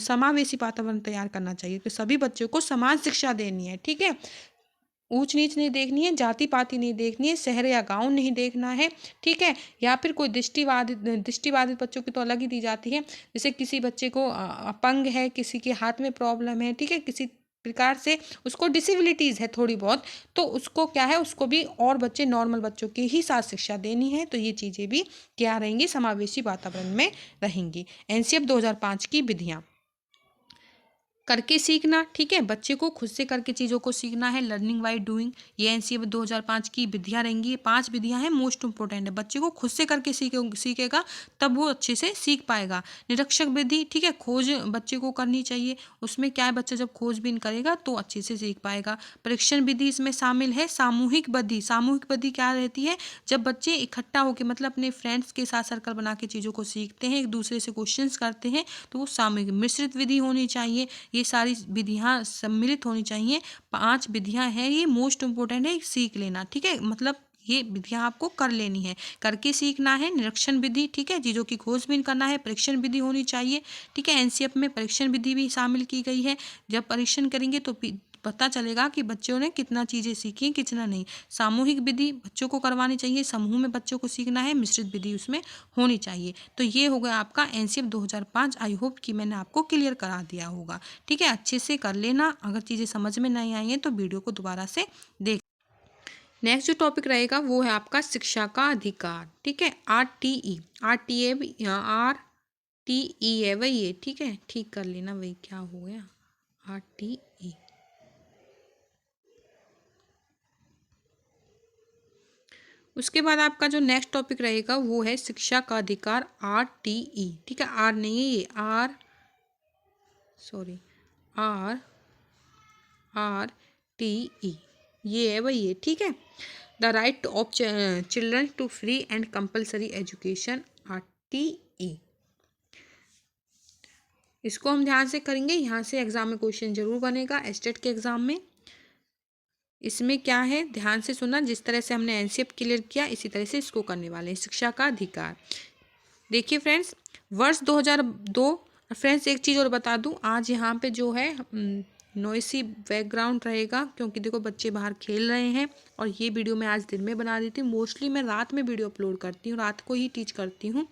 समावेशी वातावरण तैयार करना चाहिए, तो सभी बच्चों को समान शिक्षा देनी है, ठीक है। ऊंच नीच नहीं देखनी है, जाति पाति नहीं देखनी है, शहर या गांव नहीं देखना है, ठीक है। या फिर कोई दृष्टिबाधित बच्चों की तो अलग ही दी जाती है। जैसे किसी बच्चे को अपंग है, किसी के हाथ में प्रॉब्लम है, ठीक है, किसी प्रकार से उसको डिसेबिलिटीज़ है थोड़ी बहुत, तो उसको क्या है, उसको भी और बच्चे नॉर्मल बच्चों के ही साथ शिक्षा देनी है। तो ये चीज़ें भी क्या रहेंगी, समावेशी वातावरण में रहेंगी। एनसीएफ 2005 की विधियाँ, करके सीखना, ठीक है, बच्चे को खुद से करके चीज़ों को सीखना है, लर्निंग बाय डूइंग। ये एनसीईआरटी 2005 की विधियाँ रहेंगी। ये 5 विधियाँ हैं, मोस्ट इंपॉर्टेंट है। बच्चे को खुद से करके सीखेगा तब वो अच्छे से सीख पाएगा। निरीक्षक विधि, ठीक है, खोज बच्चे को करनी चाहिए। उसमें क्या है, बच्चा जब खोजबीन करेगा तो अच्छे से सीख पाएगा। परीक्षण विधि इसमें शामिल है। सामूहिक विधि, सामूहिक विधि क्या रहती है, जब बच्चे इकट्ठा होकर, मतलब अपने फ्रेंड्स के साथ सर्कल बना के चीज़ों को सीखते हैं, एक दूसरे से क्वेश्चंस करते हैं, तो वो सामूहिक। मिश्रित विधि होनी चाहिए। ये सारी विधियाँ सम्मिलित होनी चाहिए। 5 विधियाँ हैं, ये मोस्ट इंपॉर्टेंट है, सीख लेना, ठीक है। मतलब ये विधियाँ आपको कर लेनी है, करके सीखना है। निरीक्षण विधि, ठीक है, चीज़ों की खोजबीन करना है। परीक्षण विधि होनी चाहिए, ठीक है। एनसीईआरटी में परीक्षण विधि भी शामिल की गई है। जब परीक्षण करेंगे तो पता चलेगा कि बच्चों ने कितना चीज़ें सीखी हैं, कितना नहीं। सामूहिक विधि बच्चों को करवानी चाहिए, समूह में बच्चों को सीखना है। मिश्रित विधि उसमें होनी चाहिए। तो ये हो गया आपका एनसीईआरटी 2005। आई होप कि मैंने आपको क्लियर करा दिया होगा, ठीक है। अच्छे से कर लेना। अगर चीज़ें समझ में नहीं आई हैं तो वीडियो को दोबारा से देख। नेक्स्ट जो टॉपिक रहेगा वो है आपका शिक्षा का अधिकार, ठीक है। RTE है वही है, ठीक है, ठीक कर लेना, वही क्या हो गया, RTE। उसके बाद आपका जो नेक्स्ट टॉपिक रहेगा वो है शिक्षा का अधिकार, RTE, ठीक है। आर नहीं है ये, सॉरी RRTE, ये है वही है, ठीक है। The right of children to free and compulsory education, RTE। इसको हम ध्यान से करेंगे, यहाँ से एग्जाम में क्वेश्चन जरूर बनेगा एस्टेट के एग्जाम में। इसमें क्या है, ध्यान से सुनना, जिस तरह से हमने एनसीएफ क्लियर किया इसी तरह से इसको करने वाले हैं। शिक्षा का अधिकार, देखिए फ्रेंड्स, वर्ष 2002। फ्रेंड्स एक चीज़ और बता दूं, आज यहाँ पे जो है नॉइसी बैकग्राउंड रहेगा, क्योंकि देखो बच्चे बाहर खेल रहे हैं। और ये वीडियो मैं आज दिन में बना दी थी, मोस्टली मैं रात में वीडियो अपलोड करती हूँ, रात को ही टीच करती हूँ,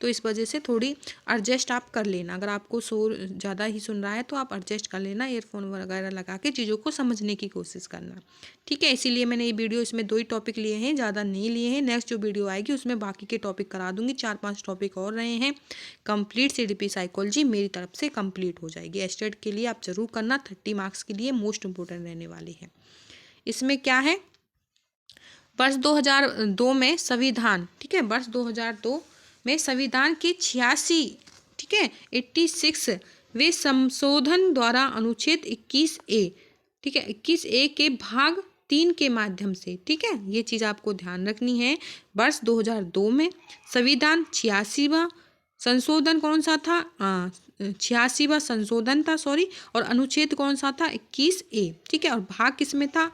तो इस वजह से थोड़ी एडजस्ट आप कर लेना। अगर आपको शोर ज़्यादा ही सुन रहा है तो आप एडजस्ट कर लेना, ईयरफोन वगैरह लगा के चीज़ों को समझने की कोशिश करना, ठीक है। इसीलिए मैंने ये वीडियो, इसमें 2 ही टॉपिक लिए हैं, ज़्यादा नहीं लिए हैं। नेक्स्ट जो वीडियो आएगी उसमें बाकी के टॉपिक करा दूंगी, 4-5 टॉपिक और रहे हैं। कंप्लीट सीडीपी साइकोलॉजी मेरी तरफ से कंप्लीट हो जाएगी। एस्टेट के लिए आप जरूर करना, 30 मार्क्स के लिए मोस्ट इंपोर्टेंट रहने वाली है। इसमें क्या है, वर्ष 2002 में संविधान, ठीक है, वर्ष 2002 में संविधान की 86, ठीक है, 86वें संशोधन द्वारा अनुच्छेद 21A, ठीक है, 21A के भाग 3 के माध्यम से, ठीक है, ये चीज़ आपको ध्यान रखनी है। वर्ष 2002 में संविधान 86वां संशोधन कौन सा था, 86वां संशोधन था, सॉरी, और अनुच्छेद कौन सा था, 21A, ठीक है, और भाग किसमें था,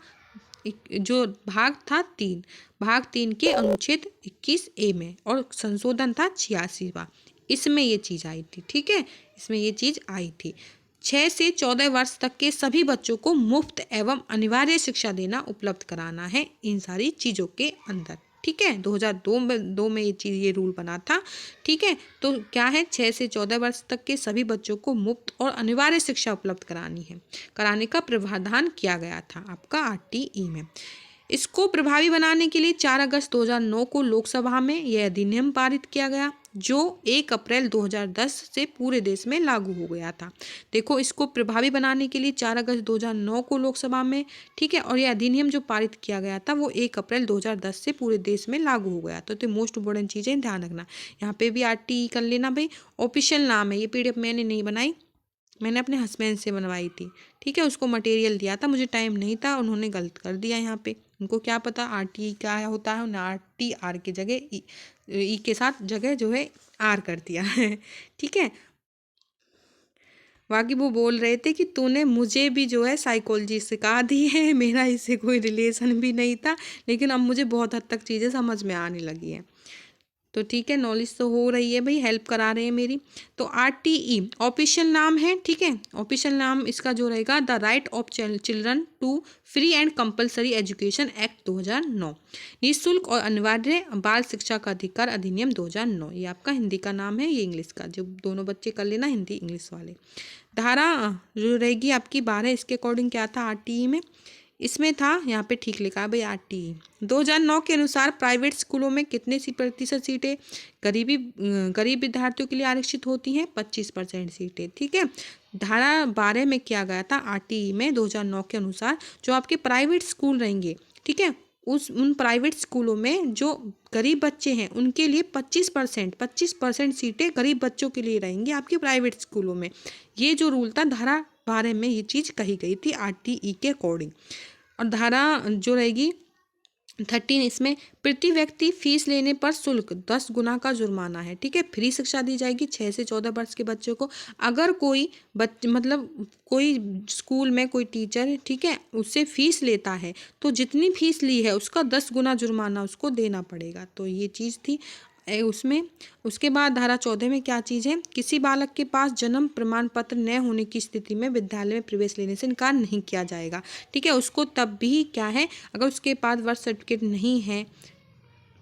जो भाग था 3, भाग 3 के अनुच्छेद 21A में, और संशोधन था 86वां, इसमें ये चीज़ आई थी, ठीक है, इसमें ये चीज़ आई थी। 6 से 14 वर्ष तक के सभी बच्चों को मुफ्त एवं अनिवार्य शिक्षा देना उपलब्ध कराना है इन सारी चीज़ों के अंदर, ठीक है। 2002 में ये चीज़, ये रूल बना था, ठीक है। तो क्या है, 6 से 14 वर्ष तक के सभी बच्चों को मुफ्त और अनिवार्य शिक्षा उपलब्ध कराने का प्रावधान किया गया था आपका RTE में। इसको प्रभावी बनाने के लिए 4 अगस्त 2009 को लोकसभा में यह अधिनियम पारित किया गया, जो 1 अप्रैल 2010 से पूरे देश में लागू हो गया था। देखो, इसको प्रभावी बनाने के लिए 4 अगस्त 2009 को लोकसभा में, ठीक है, और यह अधिनियम जो पारित किया गया था वो 1 अप्रैल 2010 से पूरे देश में लागू हो गया। तो मोस्ट इंपॉर्टेंट चीज़ें ध्यान रखना, यहाँ पे भी RTE कर लेना भाई। ऑफिशियल नाम है, ये PDF मैंने नहीं बनाई, मैंने अपने हस्बैंड से बनवाई थी, ठीक है, उसको मटेरियल दिया था, मुझे टाइम नहीं था, उन्होंने गलत कर दिया यहाँ पे, उनको क्या पता RTE क्या होता है, उन्होंने RTR की जगह ई के साथ जगह जो है R कर दिया है, ठीक है। बाकी वो बोल रहे थे कि तूने मुझे भी जो है साइकोलॉजी सिखा दी है, मेरा इससे कोई रिलेशन भी नहीं था, लेकिन अब मुझे बहुत हद तक चीज़ें समझ में आने लगी हैं, तो ठीक है, नॉलेज तो हो रही है भाई, हेल्प करा रहे हैं मेरी। तो RTE ऑफिशियल नाम है, ठीक है, ऑफिशियल नाम इसका जो रहेगा, the right of children to free and compulsory education act 2009, निःशुल्क और अनिवार्य बाल शिक्षा का अधिकार अधिनियम 2009, ये आपका हिंदी का नाम है, ये इंग्लिश का, जो दोनों बच्चे कर लेना हिंदी इंग्लिश वाले। धारा जो रहेगी आपकी 12, इसके अकॉर्डिंग क्या था RTE में, इसमें था, यहाँ पे ठीक लिखा है भाई RTE 2009 के अनुसार प्राइवेट स्कूलों में कितने प्रतिशत सीटें गरीब विद्यार्थियों के लिए आरक्षित होती हैं, 25% सीटें, ठीक है। धारा 12 में किया गया था RTE में 2009 के अनुसार, जो आपके प्राइवेट स्कूल रहेंगे, ठीक है, उन प्राइवेट स्कूलों में जो गरीब बच्चे हैं उनके लिए 25% सीटें गरीब बच्चों के लिए रहेंगी आपके प्राइवेट स्कूलों में। ये जो रूल था, धारा 12 में ये चीज़ कही गई थी RTE के अकॉर्डिंग। और धारा जो रहेगी 13, इसमें प्रति व्यक्ति फीस लेने पर शुल्क 10 गुना का जुर्माना है, ठीक है। फ्री शिक्षा दी जाएगी 6 से 14 वर्ष के बच्चों को। अगर कोई मतलब कोई स्कूल में कोई टीचर, ठीक है, उससे फीस लेता है तो जितनी फीस ली है उसका 10 गुना जुर्माना उसको देना पड़ेगा, तो ये चीज़ थी उसमें। उसके बाद धारा 14 में क्या चीज़ है, किसी बालक के पास जन्म प्रमाण पत्र न होने की स्थिति में विद्यालय में प्रवेश लेने से इनकार नहीं किया जाएगा, ठीक है। उसको तब भी क्या है, अगर उसके पास बर्थ सर्टिफिकेट नहीं है,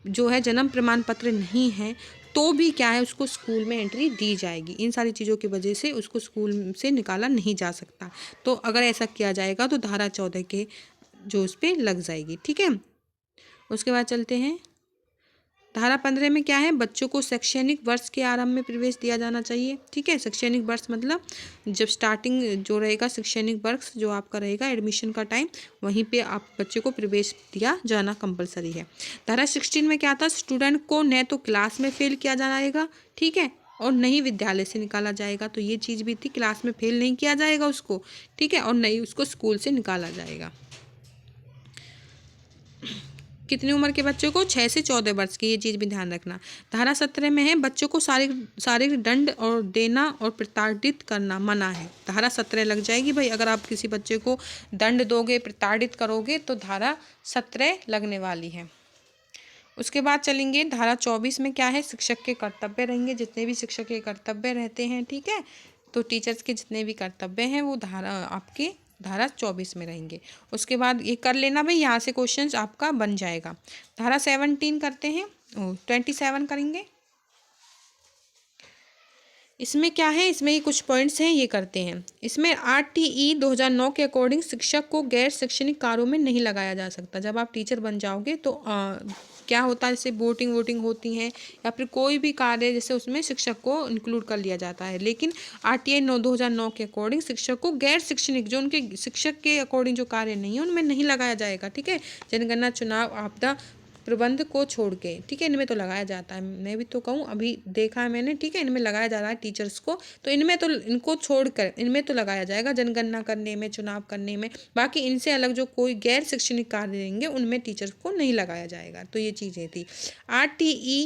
जो है जन्म प्रमाण पत्र नहीं है, तो भी क्या है, उसको स्कूल में एंट्री दी जाएगी। इन सारी चीज़ों की वजह से उसको स्कूल से निकाला नहीं जा सकता। तो अगर ऐसा किया जाएगा तो धारा 14 के जो उस पर लग जाएगी, ठीक है। उसके बाद चलते हैं धारा 15 में क्या है, बच्चों को शैक्षणिक वर्ष के आरंभ में प्रवेश दिया जाना चाहिए, ठीक है। शैक्षणिक वर्ष मतलब जब स्टार्टिंग जो रहेगा शैक्षणिक वर्ष जो आपका रहेगा एडमिशन का टाइम, वहीं पे आप बच्चे को प्रवेश दिया जाना कंपलसरी है। धारा 16 में क्या था, स्टूडेंट को न तो क्लास में फेल किया जाएगा, ठीक है, और नहीं विद्यालय से निकाला जाएगा। तो ये चीज़ भी थी, क्लास में फेल नहीं किया जाएगा उसको, ठीक है, और नहीं उसको स्कूल से निकाला जाएगा। कितनी उम्र के बच्चों को? 6 से 14 वर्ष की, ये चीज़ भी ध्यान रखना। धारा 17 में है बच्चों को शारीरिक दंड और देना और प्रताड़ित करना मना है। धारा 17 लग जाएगी भाई, अगर आप किसी बच्चे को दंड दोगे, प्रताड़ित करोगे तो धारा 17 लगने वाली है। उसके बाद चलेंगे धारा 24 में क्या है? शिक्षक के कर्तव्य रहेंगे, जितने भी शिक्षक के कर्तव्य रहते हैं, ठीक है, तो टीचर्स के जितने भी कर्तव्य हैं वो आपके धारा 24 में रहेंगे। उसके बाद ये कर लेना भाई, यहाँ से क्वेश्चंस आपका बन जाएगा। धारा 17 करते हैं, 27 करेंगे। इसमें क्या है? इसमें ये कुछ पॉइंट्स हैं, ये करते हैं। इसमें RTE 2009 के अकॉर्डिंग शिक्षक को गैर शैक्षणिक कार्यों में नहीं लगाया जा सकता। जब आप टीचर बन जाओगे तो क्या होता है, जैसे वोटिंग होती हैं या फिर कोई भी कार्य, जैसे उसमें शिक्षक को इंक्लूड कर लिया जाता है। लेकिन RTI 2009 के अकॉर्डिंग शिक्षक को गैर शैक्षणिक, जो उनके शिक्षक के अकॉर्डिंग जो कार्य नहीं है उनमें नहीं लगाया जाएगा, ठीक है। जनगणना, चुनाव, आपदा प्रबंध को छोड़ के, ठीक है, इनमें तो लगाया जाता है। मैं भी तो कहूँ, अभी देखा है मैंने, ठीक है, इनमें लगाया जा रहा है टीचर्स को, तो इनमें तो इनको छोड़कर इनमें तो लगाया जाएगा, जनगणना करने में, चुनाव करने में। बाकी इनसे अलग जो कोई गैर शैक्षणिक कार्य रहेंगे उनमें टीचर्स को नहीं लगाया जाएगा। तो ये चीज़ें थी। RTE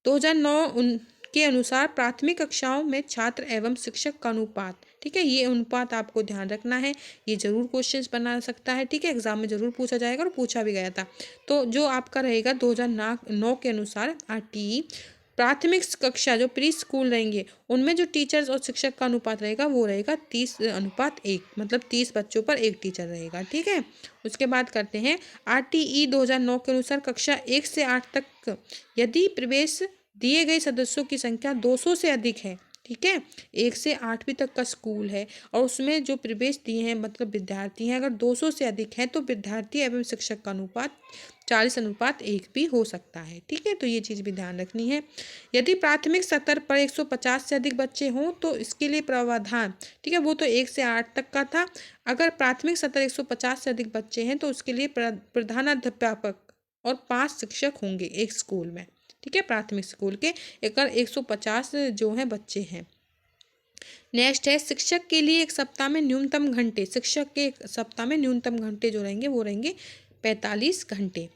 2009 के अनुसार प्राथमिक कक्षाओं में छात्र एवं शिक्षक का अनुपात, ठीक है, ये अनुपात आपको ध्यान रखना है। ये जरूर क्वेश्चंस बना सकता है, ठीक है, एग्जाम में जरूर पूछा जाएगा और पूछा भी गया था। तो जो आपका रहेगा 2009 के अनुसार RTE प्राथमिक कक्षा जो प्री स्कूल रहेंगे उनमें जो टीचर्स और शिक्षक का अनुपात रहेगा वो रहेगा 30:1, मतलब 30 बच्चों पर एक टीचर रहेगा, ठीक है। उसके बाद करते हैं RTE 2009 के अनुसार कक्षा 1 से 8 तक यदि प्रवेश दिए गए सदस्यों की संख्या 200 से अधिक है, ठीक है, 1 से 8वीं तक का स्कूल है और उसमें जो प्रवेश दिए हैं मतलब विद्यार्थी हैं, अगर 200 से अधिक है तो विद्यार्थी एवं शिक्षक का अनुपात 40:1 भी हो सकता है, ठीक है। तो ये चीज़ भी ध्यान रखनी है। यदि प्राथमिक स्तर पर 150 से अधिक बच्चे हों तो इसके लिए प्रावधान, ठीक है, वो तो 1 से 8 तक का था। अगर प्राथमिक स्तर 150 से अधिक बच्चे हैं तो उसके लिए प्रधानाध्यापक और 5 शिक्षक होंगे एक स्कूल में, ठीक है, प्राथमिक स्कूल के। अगर 150 जो हैं बच्चे हैं। नेक्स्ट है शिक्षक के लिए एक सप्ताह में न्यूनतम घंटे, शिक्षक के एक सप्ताह में न्यूनतम घंटे जो रहेंगे वो रहेंगे 45 घंटे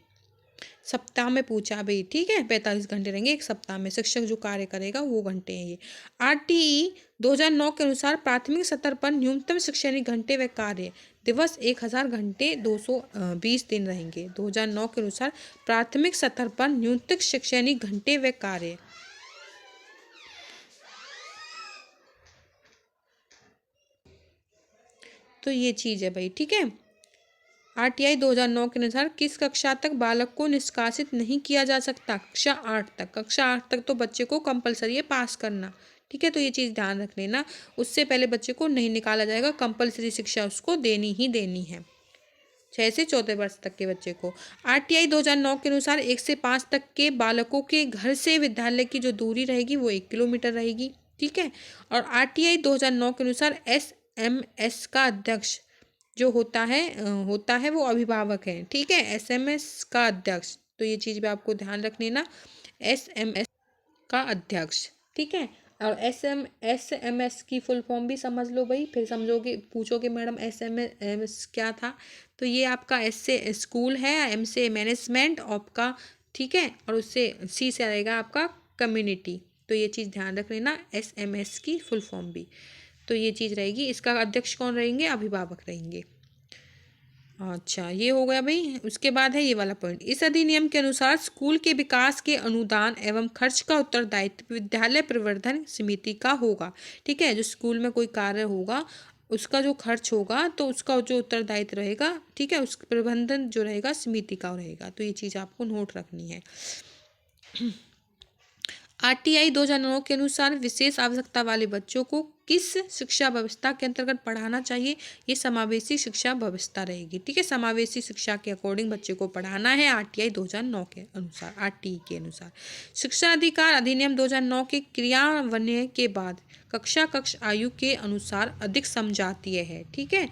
सप्ताह में, पूछा भाई, ठीक है, 45 घंटे रहेंगे एक सप्ताह में, शिक्षक जो कार्य करेगा वो घंटे हैं ये। RTE 2009 के अनुसार प्राथमिक स्तर पर न्यूनतम शैक्षणिक घंटे व कार्य दिवस 1000 घंटे 220 दिन रहेंगे। 2009 के अनुसार प्राथमिक स्तर पर न्यूनतम शैक्षणिक घंटे व कार्य, तो ये चीज़ है भाई, ठीक है। RTI 2009 के अनुसार किस कक्षा तक बालक को निष्कासित नहीं किया जा सकता? कक्षा 8 तक। कक्षा 8 तक तो बच्चे को कंपलसरी है पास करना, ठीक है, तो ये चीज़ ध्यान रख लेना। उससे पहले बच्चे को नहीं निकाला जाएगा, कंपलसरी शिक्षा उसको देनी ही देनी है 6 से 14 वर्ष तक के बच्चे को। RTI 2009 के अनुसार 1 से 5 तक के बालकों के घर से विद्यालय की जो दूरी रहेगी वो 1 किलोमीटर रहेगी, ठीक है। और RTI 2009 के अनुसार SMS का अध्यक्ष जो होता है वो अभिभावक है, ठीक है, SMS का अध्यक्ष, तो ये चीज़ भी आपको ध्यान रख लेना, SMS का अध्यक्ष, ठीक है। और SMS की फुल फॉर्म भी समझ लो भाई, फिर समझोगे, पूछोगे मैडम SMS क्या था, तो ये आपका S से स्कूल है, M से मैनेजमेंट आपका, ठीक है, और उससे C से आएगा आपका कम्युनिटी, तो ये चीज़ ध्यान रख लेना, SMS की फुल फॉर्म भी, तो ये चीज़ रहेगी। इसका अध्यक्ष कौन रहेंगे? अभिभावक रहेंगे। अच्छा, ये हो गया भाई। उसके बाद है ये वाला पॉइंट, इस अधिनियम के अनुसार स्कूल के विकास के अनुदान एवं खर्च का उत्तरदायित्व विद्यालय प्रवर्धन समिति का होगा, ठीक है, जो स्कूल में कोई कार्य होगा उसका जो खर्च होगा तो उसका जो उत्तरदायित्व रहेगा, ठीक है, उस प्रबंधन जो रहेगा समिति का रहेगा, तो ये चीज़ आपको नोट रखनी है। RTI 2009 के अनुसार विशेष आवश्यकता वाले बच्चों को किस शिक्षा व्यवस्था के अंतर्गत पढ़ाना चाहिए? ये समावेशी शिक्षा व्यवस्था रहेगी, ठीक है, समावेशी शिक्षा के अकॉर्डिंग बच्चे को पढ़ाना है RTI 2009 के अनुसार, RTE के अनुसार। शिक्षा अधिकार अधिनियम 2009 के क्रियान्वयन के बाद कक्ष आयु के अनुसार अधिक समझातीय है, ठीक है,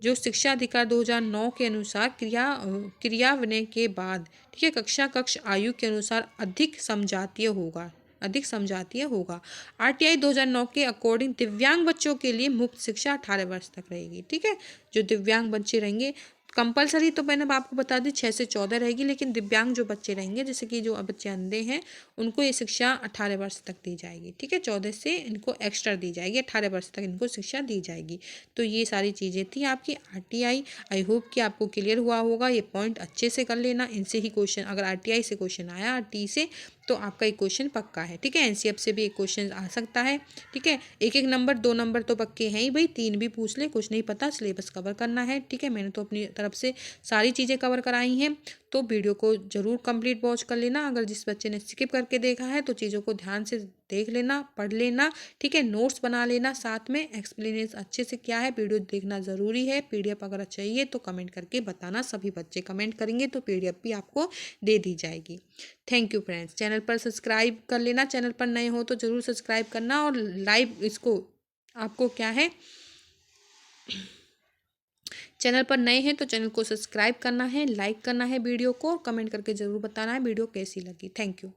जो शिक्षा अधिकार 2009 के अनुसार क्रियान्वयन के बाद, ठीक है, कक्ष आयु के अनुसार अधिक समझातीय होगा, अधिक समझातीय होगा। आरटीआई 2009 के अकॉर्डिंग दिव्यांग बच्चों के लिए मुफ्त शिक्षा 18 वर्ष तक रहेगी। ठीक है, जो दिव्यांग बच्चे रहेंगे कंपलसरी तो मैंने आपको बता दी 6 से 14 रहेगी, लेकिन दिव्यांग जो बच्चे रहेंगे जैसे कि जो बच्चे अंधे हैं उनको ये शिक्षा 18 वर्ष तक दी जाएगी। ठीक है, 14 से इनको एक्स्ट्रा दी जाएगी, 18 वर्ष तक इनको शिक्षा दी जाएगी। तो ये सारी चीज़ें थी आपकी आरटीआई। आई होप कि आपको क्लियर हुआ होगा। ये पॉइंट अच्छे से कर लेना, इनसे ही क्वेश्चन अगर आरटीआई से क्वेश्चन आया आरटी से तो आपका एक क्वेश्चन पक्का है। ठीक है, एनसीएफ से भी एक क्वेश्चन आ सकता है। ठीक है, एक एक नंबर 2 नंबर तो पक्के हैं ही भाई, 3 भी पूछ ले, कुछ नहीं पता, सिलेबस कवर करना है। ठीक है, मैंने तो अपनी तरफ से सारी चीज़ें कवर कराई हैं। तो वीडियो को ज़रूर कंप्लीट वॉच कर लेना। अगर जिस बच्चे ने स्किप करके देखा है तो चीज़ों को ध्यान से देख लेना, पढ़ लेना। ठीक है, नोट्स बना लेना, साथ में एक्सप्लेनेशन अच्छे से क्या है वीडियो देखना ज़रूरी है। पीडीएफ अगर चाहिए तो कमेंट करके बताना, सभी बच्चे कमेंट करेंगे तो पीडीएफ भी आपको दे दी जाएगी। Thank you friends. चैनल पर सब्सक्राइब कर लेना, चैनल पर नए हो तो ज़रूर सब्सक्राइब करना, और लाइव इसको आपको क्या है, चैनल पर नए हैं तो चैनल को सब्सक्राइब करना है, लाइक करना है वीडियो को, कमेंट करके ज़रूर बताना है वीडियो कैसी लगी। Thank you.